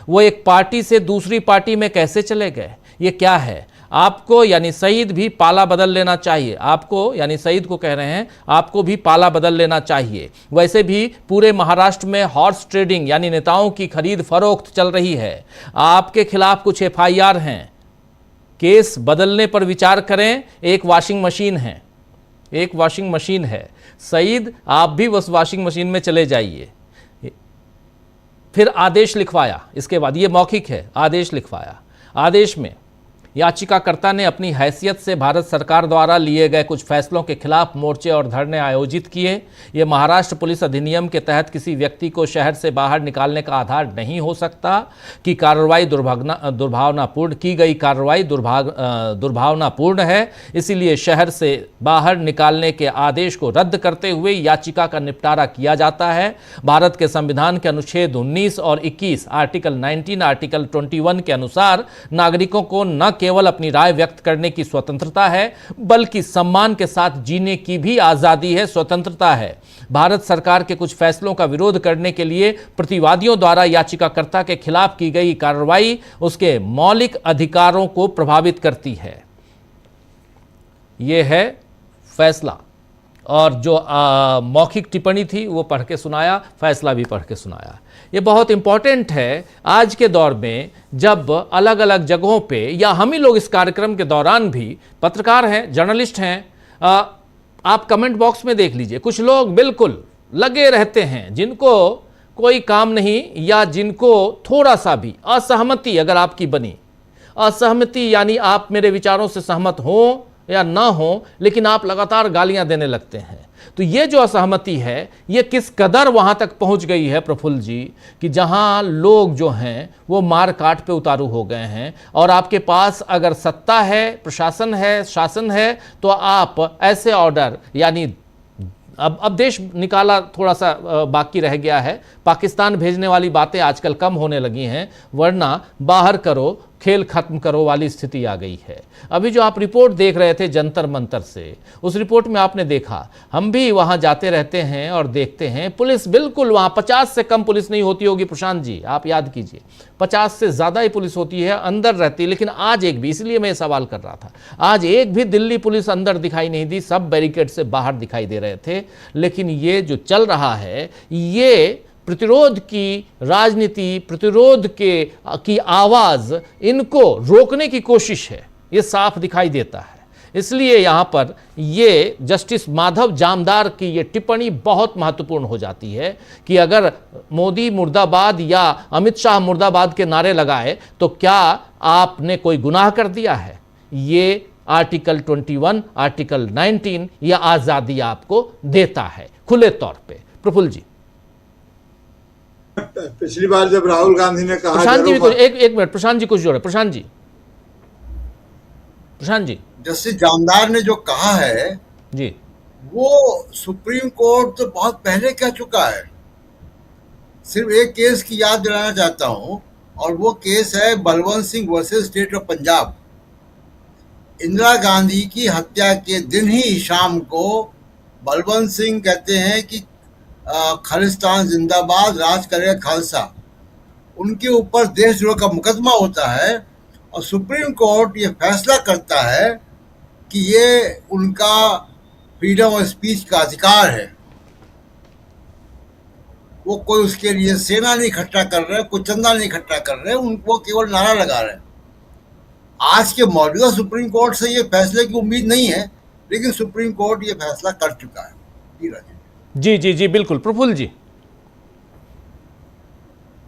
वो एक पार्टी से दूसरी पार्टी में कैसे चले गए, ये क्या है? आपको यानी सईद भी पाला बदल लेना चाहिए। आपको यानी सईद को कह रहे हैं, आपको भी पाला बदल लेना चाहिए। वैसे भी पूरे महाराष्ट्र में हॉर्स ट्रेडिंग यानी नेताओं की खरीद फरोख्त चल रही है। आपके खिलाफ कुछ एफआईआर हैं, केस बदलने पर विचार करें। एक वॉशिंग मशीन है, एक वॉशिंग मशीन है। सईद, आप भी उस वॉशिंग मशीन में चले जाइए। फिर आदेश लिखवाया, इसके बाद ये मौखिक है, आदेश लिखवाया। आदेश में याचिकाकर्ता ने अपनी हैसियत से भारत सरकार द्वारा लिए गए कुछ फैसलों के खिलाफ मोर्चे और धरने आयोजित किए। ये महाराष्ट्र पुलिस अधिनियम के तहत किसी व्यक्ति को शहर से बाहर निकालने का आधार नहीं हो सकता कि कार्रवाई दुर्भावनापूर्ण की गई कार्रवाई दुर्भावनापूर्ण है, इसीलिए शहर से बाहर निकालने के आदेश को रद्द करते हुए याचिका का निपटारा किया जाता है। भारत के संविधान के अनुच्छेद 19 और 21, आर्टिकल 19, आर्टिकल 21 के अनुसार नागरिकों को न केवल अपनी राय व्यक्त करने की स्वतंत्रता है, बल्कि सम्मान के साथ जीने की भी आजादी है, स्वतंत्रता है। भारत सरकार के कुछ फैसलों का विरोध करने के लिए प्रतिवादियों द्वारा याचिकाकर्ता के खिलाफ की गई कार्रवाई उसके मौलिक अधिकारों को प्रभावित करती है। यह है फैसला। और जो मौखिक टिप्पणी थी वो पढ़ के सुनाया, फैसला भी पढ़ के सुनाया। ये बहुत इंपॉर्टेंट है आज के दौर में, जब अलग अलग जगहों पे, या हम ही लोग इस कार्यक्रम के दौरान भी पत्रकार हैं, जर्नलिस्ट हैं, आप कमेंट बॉक्स में देख लीजिए, कुछ लोग बिल्कुल लगे रहते हैं जिनको कोई काम नहीं, या जिनको थोड़ा सा भी असहमति अगर आपकी बनी, असहमति यानी आप मेरे विचारों से सहमत हो या ना हो, लेकिन आप लगातार गालियां देने लगते हैं। तो ये जो असहमति है, ये किस कदर वहां तक पहुंच गई है प्रफुल्ल जी, कि जहां लोग जो हैं वो मार काट पे उतारू हो गए हैं, और आपके पास अगर सत्ता है, प्रशासन है, शासन है, तो आप ऐसे ऑर्डर, यानी अब देश निकाला थोड़ा सा बाकी रह गया है, पाकिस्तान भेजने वाली बातें आजकल कम होने लगी हैं, वरना बाहर करो खेल खत्म करो वाली स्थिति आ गई है। अभी जो आप रिपोर्ट देख रहे थे जंतर मंतर से, उस रिपोर्ट में आपने देखा, हम भी वहां जाते रहते हैं और देखते हैं, पुलिस बिल्कुल वहां 50 से कम पुलिस नहीं होती होगी प्रशांत जी, आप याद कीजिए, 50 से ज्यादा ही पुलिस होती है, अंदर रहती है। लेकिन आज एक भी, इसलिए मैं सवाल कर रहा था, आज एक भी दिल्ली पुलिस अंदर दिखाई नहीं दी, सब बैरिकेड से बाहर दिखाई दे रहे थे। लेकिन ये जो चल रहा है, ये प्रतिरोध की राजनीति, प्रतिरोध की आवाज, इनको रोकने की कोशिश है, ये साफ दिखाई देता है। इसलिए यहां पर ये जस्टिस माधव जामदार की ये टिप्पणी बहुत महत्वपूर्ण हो जाती है कि अगर मोदी मुर्दाबाद या अमित शाह मुर्दाबाद के नारे लगाए तो क्या आपने कोई गुनाह कर दिया है? ये आर्टिकल 21, आर्टिकल 19 या आजादी आपको देता है खुले तौर पे। प्रफुल्ल जी, पिछली बार जब राहुल गांधी ने कहा, प्रशांत जी भी कुछ, एक मिनट, प्रशांत जी कुछ जोड़े, प्रशांत जी जस्टिस जामदार ने जो कहा है जी, वो सुप्रीम कोर्ट तो बहुत पहले कह चुका है। सिर्फ एक केस की याद दिलाना चाहता हूं, और वो केस है Balwant Singh versus state of Punjab. Indira Gandhi की हत्या के दिन ही शाम को बलवंत सिंह कहते हैं कि खालिस्तान जिंदाबाद, राज करेगा खालसा। उनके ऊपर देशद्रोह का मुकदमा होता है और सुप्रीम कोर्ट ये फैसला करता है कि ये उनका फ्रीडम ऑफ स्पीच का अधिकार है। वो कोई उसके लिए सेना नहीं इकट्ठा कर रहे, कोई चंदा नहीं इकट्ठा कर रहे, वो केवल नारा लगा रहे हैं। आज के मौजूदा सुप्रीम कोर्ट से ये फैसले की उम्मीद नहीं है, लेकिन सुप्रीम कोर्ट ये फैसला कर चुका है। जी जी जी बिल्कुल। प्रफुल्ल जी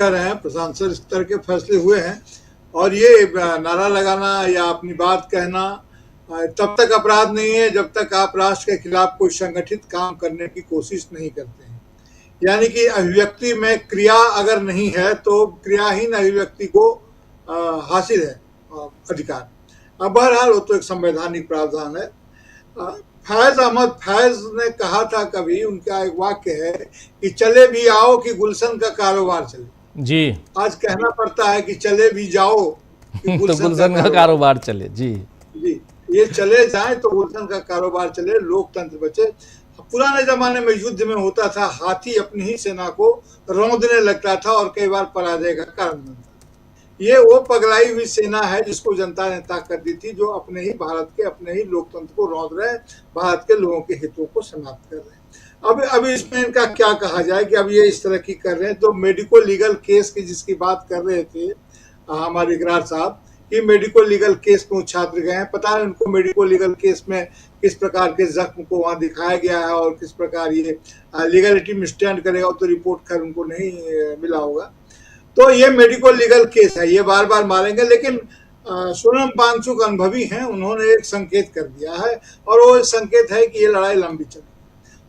कह रहे हैं, प्रशासन स्तर के फैसले हुए हैं, और ये नारा लगाना या अपनी बात कहना तब तक अपराध नहीं है जब तक आप राष्ट्र के खिलाफ कोई संगठित काम करने की कोशिश नहीं करते हैं। यानी कि अभिव्यक्ति में क्रिया अगर नहीं है तो क्रियाहीन अभिव्यक्ति को हासिल है अधिकार। अब बहरहाल वो तो एक संवैधानिक प्रावधान है। फैज अहमद फैज ने कहा था कभी, उनका एक वाक्य है कि चले भी आओ कि गुलशन का कारोबार चले। जी, आज कहना पड़ता है कि चले भी जाओ कि तो गुलशन का कारोबार चले। जी जी, ये चले जाए तो गुलशन का कारोबार चले, लोकतंत्र बचे। पुराने जमाने में युद्ध में होता था, हाथी अपनी ही सेना को रौंदने लगता था और कई बार पराजय का कारण बनता। ये वो पगलाई हुई सेना है जिसको जनता ने ताकत दी थी, जो अपने ही भारत के, अपने ही लोकतंत्र को रौंद रहे, भारत के लोगों के हितों को समाप्त कर रहे हैं। अब इसमें इनका क्या कहा जाए कि अब ये इस तरह की कर रहे हैं। तो मेडिको लीगल केस की जिसकी बात कर रहे थे हमारे इकरार साहब कि मेडिको लीगल केस में छात्र गए हैं, पता नहीं उनको मेडिको लीगल केस में किस प्रकार के जख्म को वहां दिखाया गया है और किस प्रकार ये लीगलिटी में स्टैंड करेगा, तो रिपोर्ट खैर उनको नहीं मिला होगा। तो ये मेडिकल लीगल केस है, ये बार बार मारेंगे। लेकिन सोनम वांगचुक अनुभवी हैं, उन्होंने एक संकेत कर दिया है, और वो संकेत है कि ये लड़ाई लंबी चलेगी।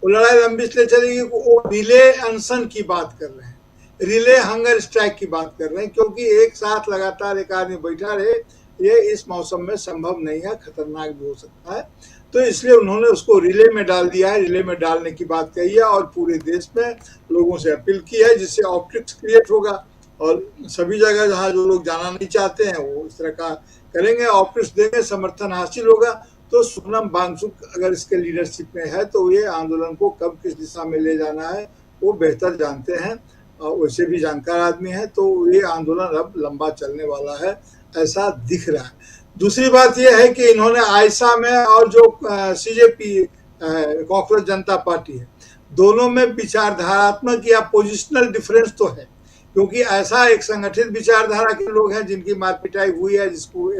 वो लड़ाई लंबी इसलिए चलेगी, वो रिले अनशन की बात कर रहे हैं, रिले हंगर स्ट्राइक की बात कर रहे हैं, क्योंकि एक साथ लगातार एक आदमी बैठा रहे ये इस मौसम में संभव नहीं है, खतरनाक भी हो सकता है। तो इसलिए उन्होंने उसको रिले में डाल दिया है, रिले में डालने की बात कही है और पूरे देश में लोगों से अपील की है, जिससे ऑप्टिक्स क्रिएट होगा और सभी जगह जहाँ जो लोग जाना नहीं चाहते हैं वो इस तरह का करेंगे, ऑप्टिक्स देंगे, समर्थन हासिल होगा। तो सोनम वांगचुक अगर इसके लीडरशिप में है तो ये आंदोलन को कब किस दिशा में ले जाना है वो बेहतर जानते हैं, और वैसे भी जानकार आदमी है। तो ये आंदोलन अब लंबा चलने वाला है ऐसा दिख रहा है। दूसरी बात यह है कि इन्होंने आयशा में और जो सीजेपी कॉकरोच जनता पार्टी है, दोनों में विचारधारात्मक या पोजिशनल डिफरेंस तो है, क्योंकि ऐसा एक संगठित विचारधारा के लोग हैं जिनकी मारपिटाई हुई है, जिसको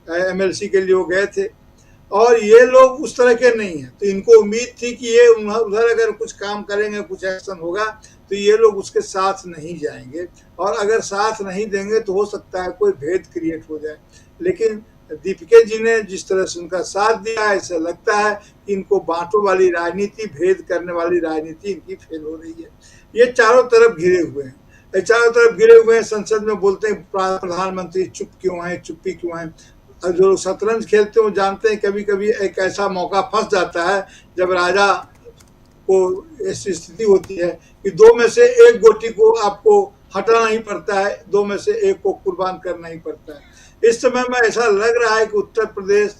एमएलसी के लिए वो गए थे, और ये लोग उस तरह के नहीं हैं। तो इनको उम्मीद थी कि ये उधर अगर कुछ काम करेंगे, कुछ एक्शन होगा, तो ये लोग उसके साथ नहीं जाएंगे, और अगर साथ नहीं देंगे तो हो सकता है कोई भेद क्रिएट हो जाए। लेकिन दीपिका जी ने जिस तरह से उनका साथ दिया, ऐसा लगता है कि इनको बांटों वाली राजनीति, भेद करने वाली राजनीति इनकी फेल हो रही है। ये चारों तरफ घिरे हुए हैं, चारों तरफ घिरे हुए हैं। संसद में बोलते हैं प्रधानमंत्री चुप क्यों है, चुप्पी क्यों है। और जो शतरंज खेलते हो जानते हैं, कभी कभी एक ऐसा मौका फंस जाता है जब राजा को ऐसी स्थिति होती है कि दो में से एक गोटी को आपको हटाना ही पड़ता है, दो में से एक को कुर्बान करना ही पड़ता है। इस समय में ऐसा लग रहा है कि उत्तर प्रदेश,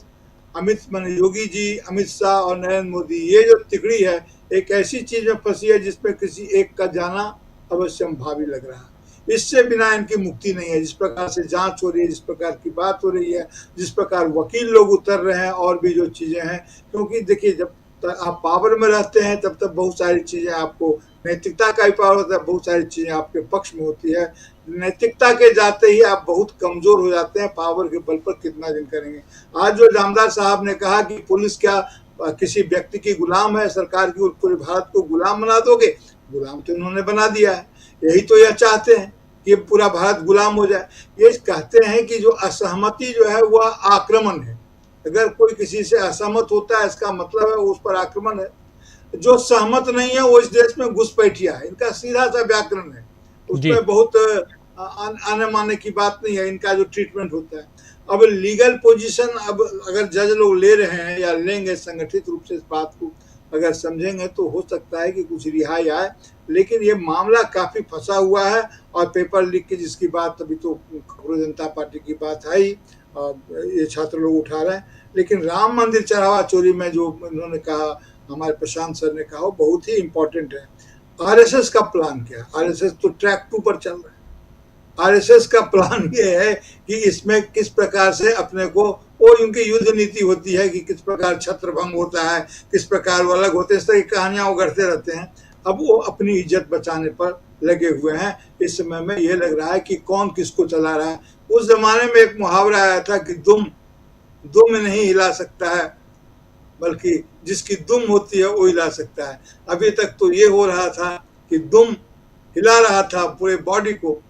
योगी जी, अमित शाह और नरेंद्र मोदी, ये जो तिकड़ी है एक ऐसी चीज में फंसी है जिसमें किसी एक का जाना अवश्य भावी लग रहा है। इससे बिना इनकी मुक्ति नहीं है। जिस प्रकार से जांच हो रही है, जिस प्रकार की बात हो रही है, जिस प्रकार वकील लोग उतर रहे हैं, और भी जो चीजें हैं, क्योंकि देखिए जब आप पावर में रहते हैं तब तक बहुत सारी चीजें आपको, नैतिकता का भी पावर होता है, बहुत सारी चीजें आपके पक्ष में होती है। नैतिकता के जाते ही आप बहुत कमजोर हो जाते हैं, पावर के बल पर कितना दिन करेंगे। आज जो जामदार साहब ने कहा कि पुलिस क्या किसी व्यक्ति की गुलाम है, सरकार की पूरे भारत को गुलाम बना दोगे, गुलाम तो उन्होंने बना दिया है। यही तो यह चाहते हैं कि पूरा भारत गुलाम हो जाए। ये कहते हैं कि जो असहमति जो है वह आक्रमण है। अगर कोई किसी से असहमत होता है इसका मतलब है उस पर आक्रमण है। जो सहमत नहीं है वो इस देश में घुसपैठिया है। इनका सीधा सा व्याकरण है, उसमें बहुत आने माने की बात नहीं है। इनका जो ट्रीटमेंट होता है, अब लीगल पोजीशन अब अगर जज लोग ले रहे हैं या लेंगे, संगठित रूप से इस बात को अगर समझेंगे तो हो सकता है कि कुछ रिहाई आए। लेकिन ये मामला काफी फंसा हुआ है, और पेपर लीक की जिसकी बात अभी तो भारतीय जनता पार्टी की बात है ही, ये छात्र लोग उठा रहे हैं। लेकिन राम मंदिर चढ़ावा चोरी में जो उन्होंने कहा, हमारे प्रशांत सर ने कहा, वो बहुत ही इंपॉर्टेंट है। आरएसएस का प्लान क्या है? आरएसएस तो ट्रैक 2 पर चल रहा है। आरएसएस का प्लान ये है कि इसमें किस प्रकार से अपने को, वो उनकी युद्ध नीति होती है कि किस प्रकार छत्रभंग होता है, किस प्रकार वो अलग होते हैं, इस तरह की कहानियां वो गढ़ते रहते हैं। अब वो अपनी इज्जत बचाने पर लगे हुए हैं। इस समय में ये लग रहा है कि कौन किसको चला रहा है। उस जमाने में एक मुहावरा आया था कि दुम नहीं हिला सकता है, बल्कि जिसकी दुम होती है वो हिला सकता है। अभी तक तो ये हो रहा था कि दुम हिला रहा था पूरे बॉडी को,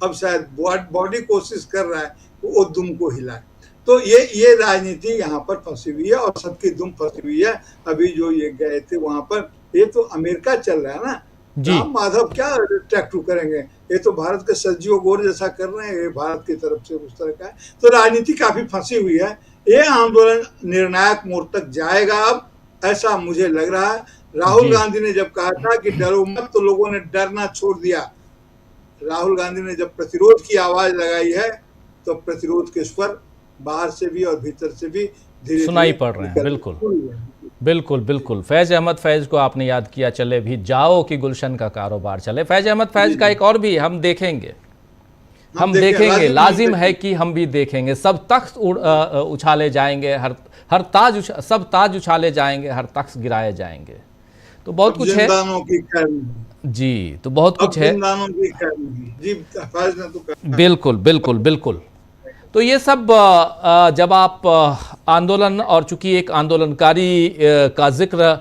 अब शायद बॉडी कोशिश कर रहा है कि वो दुम को हिलाए। तो ये राजनीति यहाँ पर फंसी हुई है, और सबकी दुम फंसी हुई है। अभी जो ये गए थे वहां पर, ये तो अमेरिका चल रहा है ना, राम माधव क्या ट्रैक 2 करेंगे? ये तो भारत के सज्जियों गोर जैसा कर रहे हैं, ये भारत की तरफ से उस तरह का है। तो राजनीति काफी फंसी हुई है। ये आंदोलन निर्णायक मोड़ तक जाएगा अब, ऐसा मुझे लग रहा है। राहुल गांधी ने जब कहा था कि डरो मत, तो लोगों ने डरना छोड़ दिया। राहुल गांधी ने जब प्रतिरोध की आवाज लगाई है, तो प्रतिरोध के स्वर बाहर से भी और भीतर से भी धीरे सुनाई पड़ रहे हैं। बिल्कुल बिल्कुल। फैज अहमद फैज को आपने याद किया, चले भी जाओ कि गुलशन का कारोबार चले। फैज अहमद फैज का एक और भी हम देखेंगे, हम देखेंगे, लाजिम है कि हम भी देखेंगे। सब तख्त उछाले जाएंगे, हर ताज, सब ताज उछाले जाएंगे, हर तख्त गिराए जाएंगे। तो बहुत कुछ है जी, तो बहुत कुछ है। बिल्कुल बिल्कुल बिल्कुल। तो ये सब जब आप आंदोलन, और चूंकि एक आंदोलनकारी का जिक्र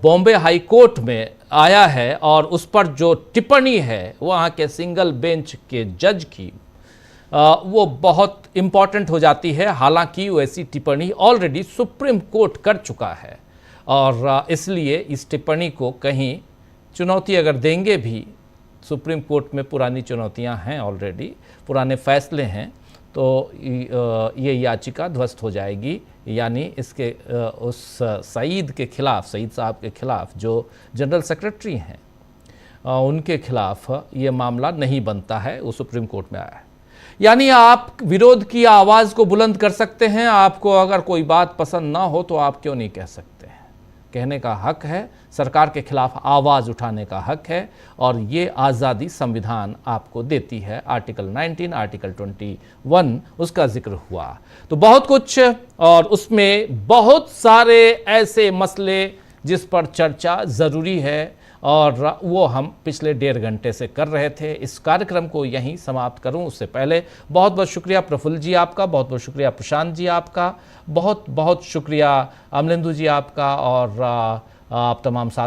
बॉम्बे हाई कोर्ट में आया है, और उस पर जो टिप्पणी है वहाँ के सिंगल बेंच के जज की, वो बहुत इम्पॉर्टेंट हो जाती है। हालांकि वैसी टिप्पणी ऑलरेडी सुप्रीम कोर्ट कर चुका है, और इसलिए इस टिप्पणी को कहीं चुनौती अगर देंगे भी, सुप्रीम कोर्ट में पुरानी चुनौतियां हैं ऑलरेडी, पुराने फैसले हैं, तो ये याचिका ध्वस्त हो जाएगी। यानी इसके उस सईद के खिलाफ, सईद साहब के खिलाफ जो जनरल सेक्रेटरी हैं, उनके खिलाफ ये मामला नहीं बनता है, वो सुप्रीम कोर्ट में आया है। यानी आप विरोध की आवाज़ को बुलंद कर सकते हैं। आपको अगर कोई बात पसंद ना हो तो आप क्यों नहीं कह सकते हैं? कहने का हक है, सरकार के खिलाफ आवाज़ उठाने का हक है, और ये आज़ादी संविधान आपको देती है। आर्टिकल 19, आर्टिकल 21 उसका जिक्र हुआ। तो बहुत कुछ, और उसमें बहुत सारे ऐसे मसले जिस पर चर्चा ज़रूरी है, और वो हम पिछले 1.5 घंटे से कर रहे थे। इस कार्यक्रम को यहीं समाप्त करूं उससे पहले बहुत बहुत शुक्रिया प्रफुल्ल जी आपका, बहुत बहुत शुक्रिया प्रशांत जी आपका, बहुत बहुत शुक्रिया अमलेंदु जी आपका, और आप तमाम साथ